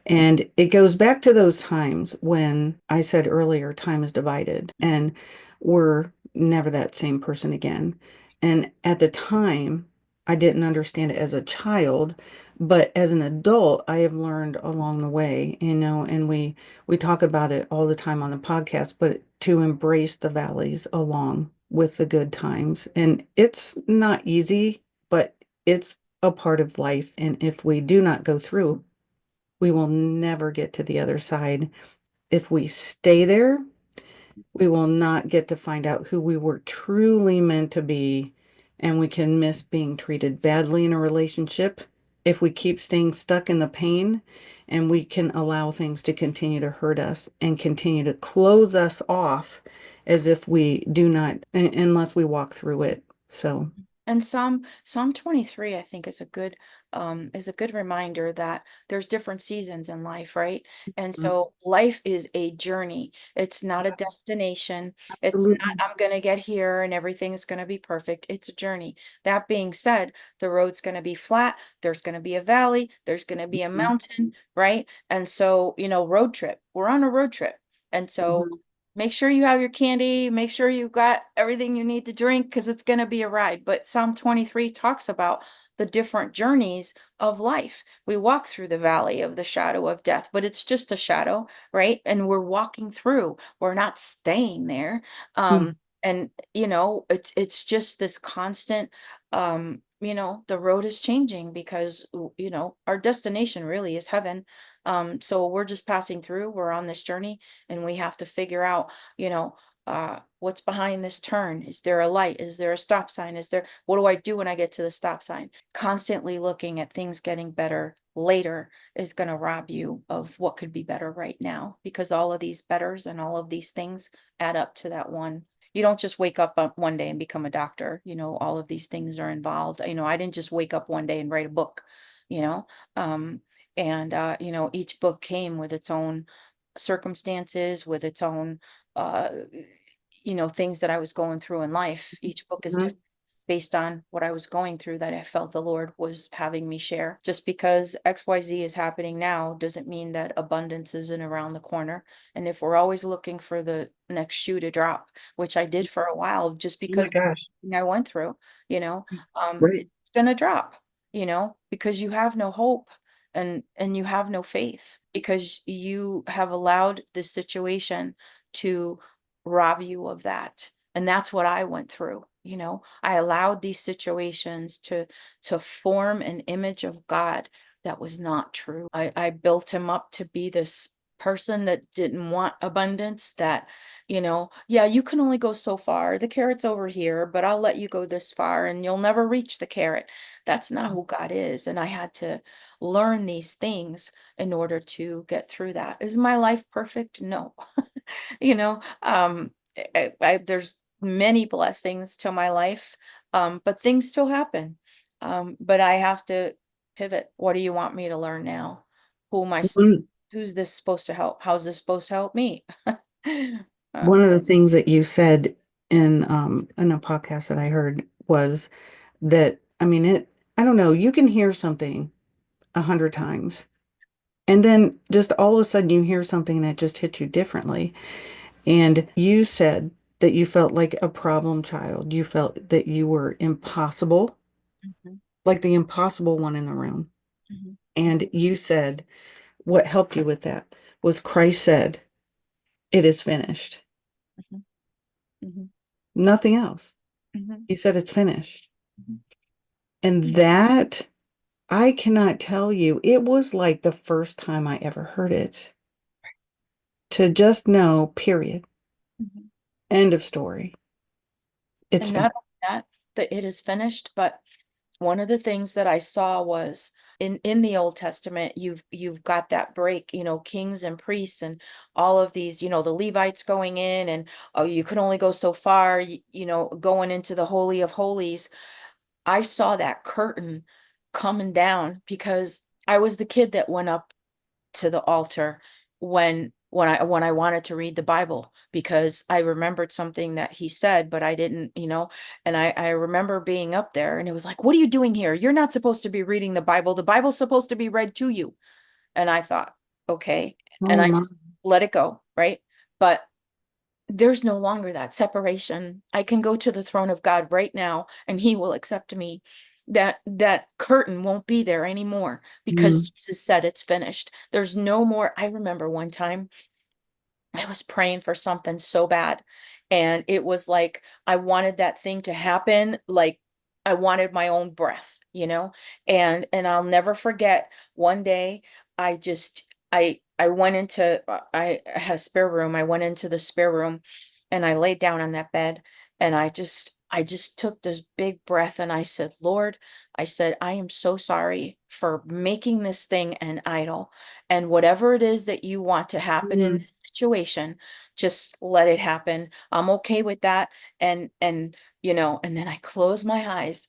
Speaker 1: And it goes back to those times when I said earlier, time is divided and we're never that same person again. And at the time, I didn't understand it as a child, but as an adult, I have learned along the way, and we talk about it all the time on the podcast, but to embrace the valleys along with the good times. And it's not easy, but it's a part of life. And if we do not go through, we will never get to the other side. If we stay there, we will not get to find out who we were truly meant to be. And we can miss being treated badly in a relationship if we keep staying stuck in the pain, and we can allow things to continue to hurt us and continue to close us off as if we do not, unless we walk through it. So,
Speaker 2: And Psalm 23, I think, is a good reminder that there's different seasons in life, right? And
Speaker 1: mm,
Speaker 2: so life is a journey. It's not a destination. It's not
Speaker 1: absolutely.
Speaker 2: I'm gonna get here and everything's gonna be perfect. It's a journey. That being said, the road's gonna be flat, there's gonna be a valley, there's gonna be a
Speaker 1: Mhm,
Speaker 2: mountain, right? And so, road trip. We're on a road trip. And so
Speaker 1: mhm,
Speaker 2: make sure you have your candy, make sure you've got everything you need to drink because it's going to be a ride. But Psalm 23 talks about the different journeys of life. We walk through the valley of the shadow of death, but it's just a shadow, right? And we're walking through. We're not staying there.
Speaker 1: mm,
Speaker 2: And it's just this constant the road is changing because our destination really is heaven. So we're just passing through, we're on this journey, and we have to figure out, what's behind this turn? Is there a light? Is there a stop sign? What do I do when I get to the stop sign? Constantly looking at things getting better later is going to rob you of what could be better right now, because all of these betters and all of these things add up to that one. You don't just wake up one day and become a doctor. All of these things are involved. I didn't just wake up one day and write a book, you know, um, and each book came with its own circumstances, with its own uh things that I was going through in life. Each book is
Speaker 1: mhm.
Speaker 2: different based on what I was going through that I felt the Lord was having me share. Just because XYZ is happening now doesn't mean that abundance isn't around the corner. And if we're always looking for the next shoe to drop, which I did for a while, just
Speaker 1: Oh my
Speaker 2: because
Speaker 1: gosh.
Speaker 2: I went through,
Speaker 1: Right.
Speaker 2: it's gonna drop, because you have no hope and you have no faith because you have allowed this situation to rob you of that. And that's what I went through. I allowed these situations to form an image of God that was not true. I built him up to be this person that didn't want abundance, that, yeah, you can only go so far. The carrot's over here, but I'll let you go this far and you'll never reach the carrot. That's not who God is. And I had to learn these things in order to get through that. Is my life perfect? No. There's many blessings to my life, but things still happen. But I have to pivot. What do you want me to learn now? Who am I?
Speaker 1: One,
Speaker 2: Who's this supposed to help? How's this supposed to help me?
Speaker 1: one
Speaker 2: Um,
Speaker 1: of the things that you said in a podcast that I heard was that, I mean, I don't know, you can hear something 100 times, and then just all of a sudden you hear something that just hits you differently. And you said that you felt like a problem child. You felt that you were impossible,
Speaker 2: mhm,
Speaker 1: like the impossible one in the room.
Speaker 2: mhm,
Speaker 1: And you said what helped you with that was Christ said, "It is finished."
Speaker 2: mhm, mhm,
Speaker 1: Nothing else.
Speaker 2: mhm,
Speaker 1: He said it's finished.
Speaker 2: mhm,
Speaker 1: And
Speaker 2: mhm,
Speaker 1: that, I cannot tell you, it was like the first time I ever heard it. To just know, period.
Speaker 2: mhm.
Speaker 1: End of story. It's
Speaker 2: And
Speaker 1: finished.
Speaker 2: not only that it is finished, but one of the things that I saw was in the Old Testament, you've got that break, kings and priests and all of these, the Levites going in, and oh, you could only go so far, going into the Holy of Holies. I saw that curtain coming down because I was the kid that went up to the altar when I wanted to read the Bible, because I remembered something that he said, but I didn't, and I remember being up there and it was like, what are you doing here? You're not supposed to be reading the Bible. The Bible's supposed to be read to you. And I thought, okay. And
Speaker 1: Oh
Speaker 2: I
Speaker 1: my.
Speaker 2: let it go, right? But there's no longer that separation. I can go to the throne of God right now and he will accept me. That curtain won't be there anymore
Speaker 1: Mm,
Speaker 2: because Jesus said it's finished. There's no more. I remember one time I was praying for something so bad, and it was like I wanted that thing to happen like I wanted my own breath, and I'll never forget one day I went into I had a spare room. I went into the spare room and I laid down on that bed and I just took this big breath and I said, Lord, I said, I am so sorry for making this thing an idol. And whatever it is that you want to happen in
Speaker 1: Mm.
Speaker 2: this situation, just let it happen. I'm okay with that. And then I closed my eyes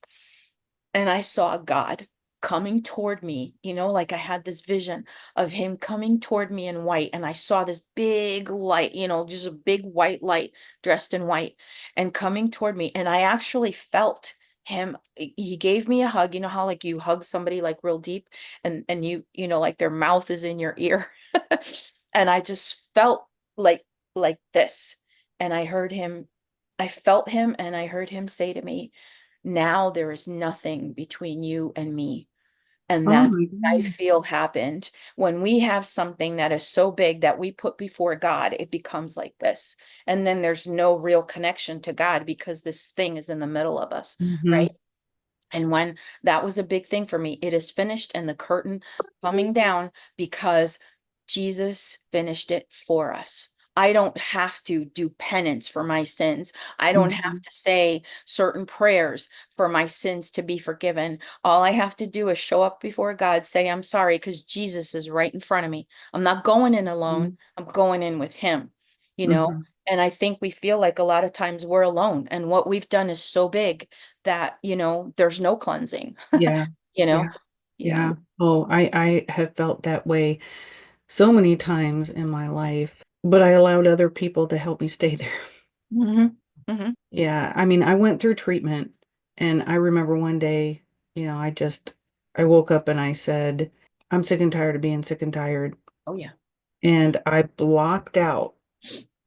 Speaker 2: and I saw God coming toward me, like I had this vision of him coming toward me in white. And I saw this big light, just a big white light dressed in white and coming toward me. And I actually felt him. He gave me a hug. You know how like you hug somebody like real deep and like their mouth is in your ear. And I just felt like like this. And I felt him and I heard him say to me, now there is nothing between you and me. And
Speaker 1: Oh
Speaker 2: that
Speaker 1: my
Speaker 2: I
Speaker 1: God.
Speaker 2: feel happened when we have something that is so big that we put before God, it becomes like this. And then there's no real connection to God because this thing is in the middle of us,
Speaker 1: Hmm.
Speaker 2: right? And when that was a big thing for me, it is finished and the curtain coming down because Jesus finished it for us. I don't have to do penance for my sins. I don't have
Speaker 1: Hmm.
Speaker 2: to say certain prayers for my sins to be forgiven. All I have to do is show up before God, say, I'm sorry, because Jesus is right in front of me. I'm not going in alone. I'm going in with him, you know?
Speaker 1: Hmm.
Speaker 2: And I think we feel like a lot of times we're alone and what we've done is so big that, there's no cleansing,
Speaker 1: Yeah.
Speaker 2: you
Speaker 1: Yeah.
Speaker 2: know? Yeah.
Speaker 1: Yeah. Oh, I have felt that way so many times in my life, but I allowed other people to help me stay there.
Speaker 2: Hmm. Hmm.
Speaker 1: Yeah. I mean, I went through treatment and I remember one day, I woke up and I said, I'm sick and tired of being sick and tired.
Speaker 2: Oh yeah. Mm.
Speaker 1: And I blocked out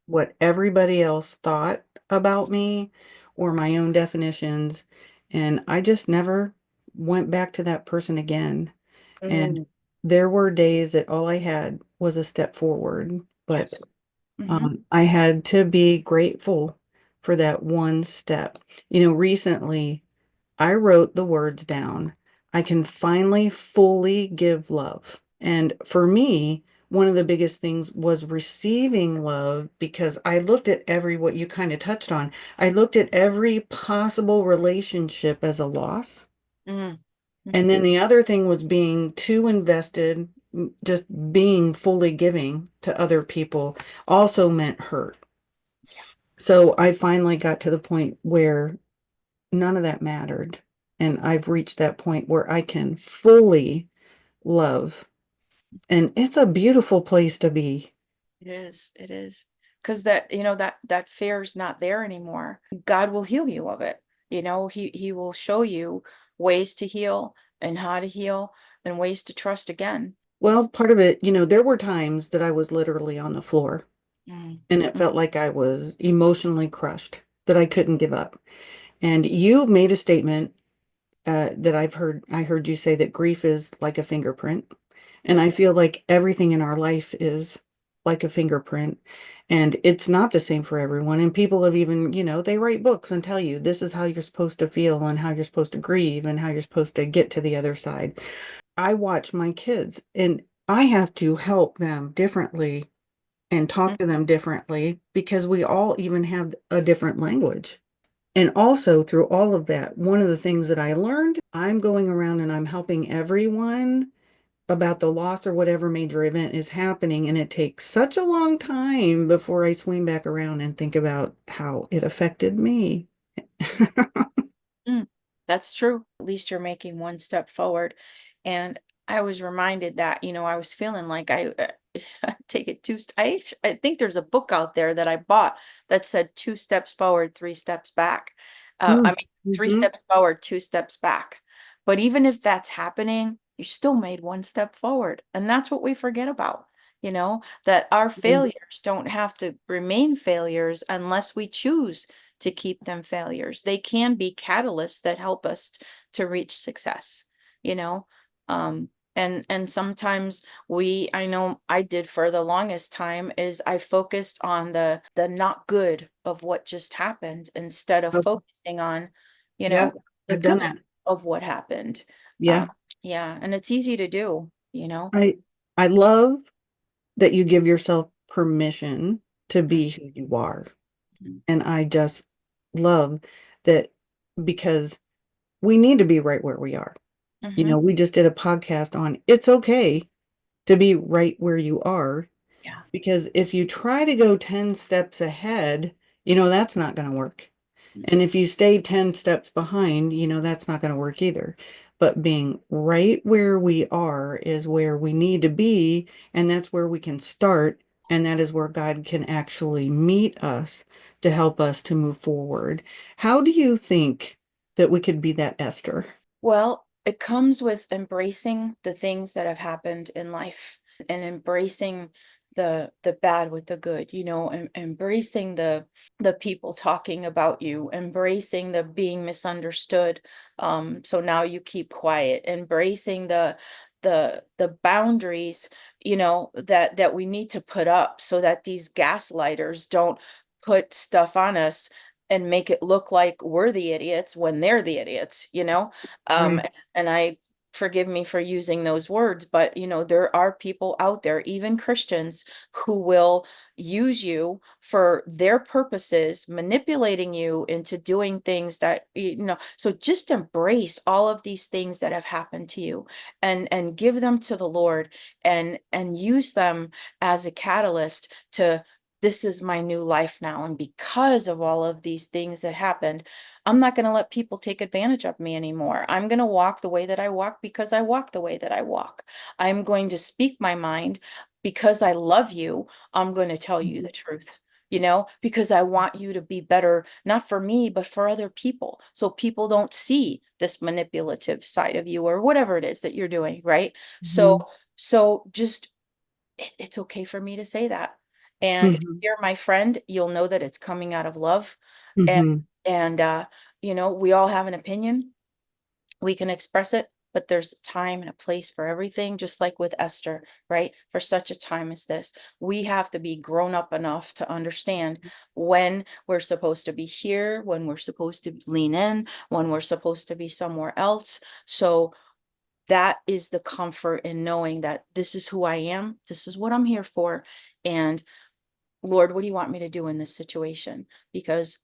Speaker 1: what everybody else thought about me or my own definitions. And I just never went back to that person again. And
Speaker 2: Mm.
Speaker 1: there were days that all I had was a step forward, but
Speaker 2: Yes. Hmm.
Speaker 1: I had to be grateful for that one step. Recently I wrote the words down. I can finally fully give love. And for me, one of the biggest things was receiving love because I looked at what you kind of touched on. I looked at every possible relationship as a loss.
Speaker 2: Mm.
Speaker 1: And
Speaker 2: Hmm.
Speaker 1: then the other thing was being too invested, just being fully giving to other people also meant hurt. So I finally got to the point where none of that mattered. And I've reached that point where I can fully love. And it's a beautiful place to be.
Speaker 2: It is. It is. Because that fear is not there anymore. God will heal you of it. He will show you ways to heal and how to heal and ways to trust again.
Speaker 1: Well, part of it, there were times that I was literally on the floor
Speaker 2: Mm.
Speaker 1: and it felt like I was emotionally crushed, that I couldn't give up. And you made a statement that I heard you say that grief is like a fingerprint. And I feel like everything in our life is like a fingerprint. And it's not the same for everyone. And people have even, they write books and tell you this is how you're supposed to feel and how you're supposed to grieve and how you're supposed to get to the other side. I watch my kids and I have to help them differently and talk to them differently because we all even have a different language. And also through all of that, one of the things that I learned, I'm going around and I'm helping everyone about the loss or whatever major event is happening. And it takes such a long time before I swing back around and think about how it affected me.
Speaker 2: Mm, that's true. At least you're making one step forward. And I was reminded that, I was feeling like take it I think there's a book out there that I bought that said 2 steps forward, 3 steps back. I
Speaker 1: Mm.
Speaker 2: mean, three
Speaker 1: Mhm.
Speaker 2: steps forward, 2 steps back. But even if that's happening, you still made one step forward. And that's what we forget about, that our
Speaker 1: Yeah.
Speaker 2: failures don't have to remain failures unless we choose to keep them failures. They can be catalysts that help us to reach success, you know? Um, and sometimes I know I did for the longest time is I focused on the not good of what just happened instead of
Speaker 1: Okay.
Speaker 2: focusing on, you
Speaker 1: Yeah.
Speaker 2: know, the
Speaker 1: I've done
Speaker 2: good
Speaker 1: that.
Speaker 2: of what happened.
Speaker 1: Yeah.
Speaker 2: Um, yeah, and it's easy to do, you know.
Speaker 1: I I love that you give yourself permission to be who you are.
Speaker 2: Mhm.
Speaker 1: And I just love that because we need to be right where we are.
Speaker 2: Mhm.
Speaker 1: We just did a podcast on it's okay to be right where you are
Speaker 2: Yeah.
Speaker 1: because if you try to go 10 steps ahead, that's not going to work.
Speaker 2: Mm.
Speaker 1: And if you stay 10 steps behind, that's not going to work either. But being right where we are is where we need to be, and that's where we can start, and that is where God can actually meet us to help us to move forward. How do you think that we could be that Esther?
Speaker 2: Well, it comes with embracing the things that have happened in life and embracing the bad with the good, and embracing the people talking about you, embracing the being misunderstood. So now you keep quiet, embracing the boundaries, that we need to put up so that these gaslighters don't put stuff on us and make it look like we're the idiots when they're the idiots. um,
Speaker 1: Right.
Speaker 2: and I forgive me for using those words, but there are people out there, even Christians, who will use you for their purposes, manipulating you into doing things so just embrace all of these things that have happened to you and give them to the Lord and use them as a catalyst to this is my new life now. And because of all of these things that happened, I'm not going to let people take advantage of me anymore. I'm going to walk the way that I walk because I walk the way that I walk. I'm going to speak my mind because I love you. I'm going to tell you the truth, because I want you to be better, not for me, but for other people. So people don't see this manipulative side of you or whatever it is that you're doing, right? So,
Speaker 1: Mhm.
Speaker 2: so just it's okay for me to say that. And if
Speaker 1: Mhm.
Speaker 2: you're my friend, you'll know that it's coming out of love. And
Speaker 1: Mhm.
Speaker 2: and we all have an opinion. We can express it, but there's a time and a place for everything, just like with Esther, right? For such a time as this, we have to be grown up enough to understand when we're supposed to be here, when we're supposed to lean in, when we're supposed to be somewhere else. So that is the comfort in knowing that this is who I am, this is what I'm here for, and Lord, what do you want me to do in this situation? Because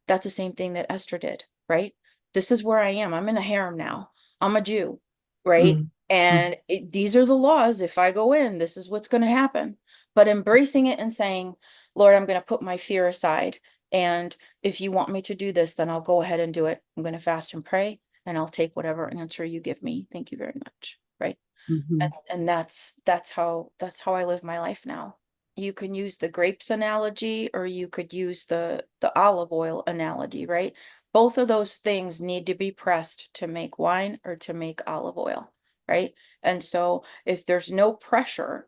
Speaker 2: that's the same thing that Esther did, right? This is where I am. I'm in a harem now. I'm a Jew, right?
Speaker 1: Mhm. Mhm.
Speaker 2: And these are the laws. If I go in, this is what's going to happen. But embracing it and saying, Lord, I'm going to put my fear aside. And if you want me to do this, then I'll go ahead and do it. I'm going to fast and pray, and I'll take whatever answer you give me. Thank you very much. Right. And,
Speaker 1: Mhm.
Speaker 2: and that's how I live my life now. You can use the grapes analogy, or you could use the olive oil analogy, right? Both of those things need to be pressed to make wine or to make olive oil, right? And so if there's no pressure,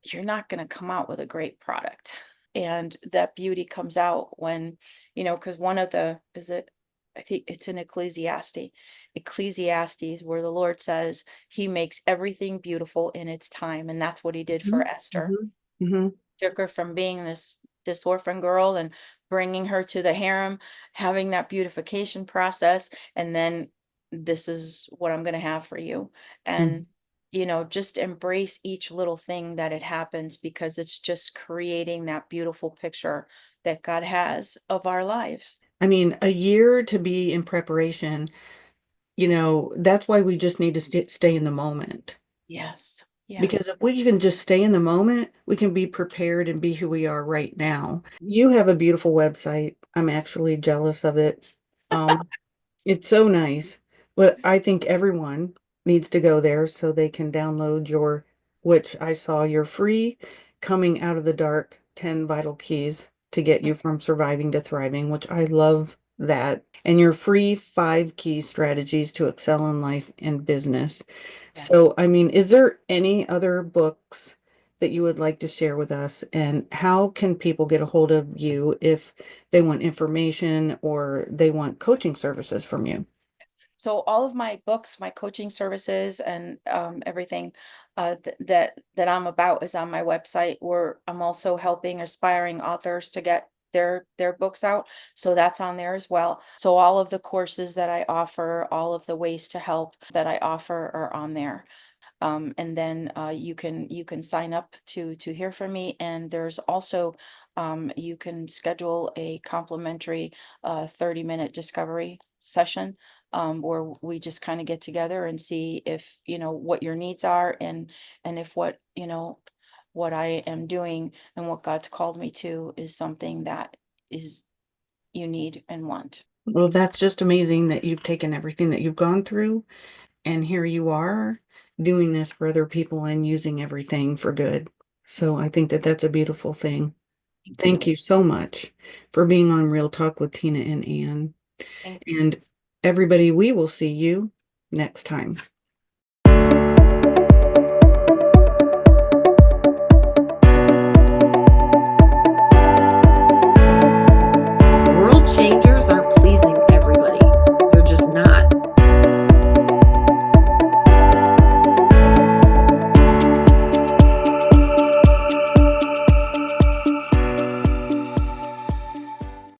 Speaker 2: you're not going to come out with a great product. And that beauty comes out when, because one of the, is it, I think it's in Ecclesiastes, where the Lord says he makes everything beautiful in its time. And that's what he did for
Speaker 1: Mhm.
Speaker 2: Esther.
Speaker 1: Mhm. Mhm.
Speaker 2: Took her from being this orphan girl and bringing her to the harem, having that beautification process, and then this is what I'm going to have for you. And
Speaker 1: Mhm.
Speaker 2: just embrace each little thing that it happens, because it's just creating that beautiful picture that God has of our lives.
Speaker 1: I mean, a year to be in preparation, that's why we just need to stay in the moment.
Speaker 2: Yes.
Speaker 1: Because
Speaker 2: Yes.
Speaker 1: if we can just stay in the moment, we can be prepared and be who we are right now. You have a beautiful website. I'm actually jealous of it. Um, it's so nice, but I think everyone needs to go there so they can download which I saw your free Coming Out of the Dark 10 Vital Keys to get you from surviving to thriving, which I love that, and your free 5 key strategies to excel in life and business.
Speaker 2: Yeah.
Speaker 1: So, I mean, is there any other books that you would like to share with us? And how can people get a hold of you if they want information or they want coaching services from you?
Speaker 2: So all of my books, my coaching services, and everything that I'm about is on my website. Where I'm also helping aspiring authors to get their books out. So that's on there as well. So all of the courses that I offer, all of the ways to help that I offer are on there. And then you can sign up to hear from me. And there's also you can schedule a complimentary 30-minute discovery session where we just kind of get together and see if what your needs are, and if what I am doing and what God's called me to is something that is you need and want.
Speaker 1: Well, that's just amazing that you've taken everything that you've gone through and here you are doing this for other people and using everything for good. So I think that that's a beautiful thing.
Speaker 2: Thank
Speaker 1: Thank
Speaker 2: you.
Speaker 1: you so much for being on Real Talk with Tina and Ann.
Speaker 2: Thank
Speaker 1: And everybody, we will see you next time.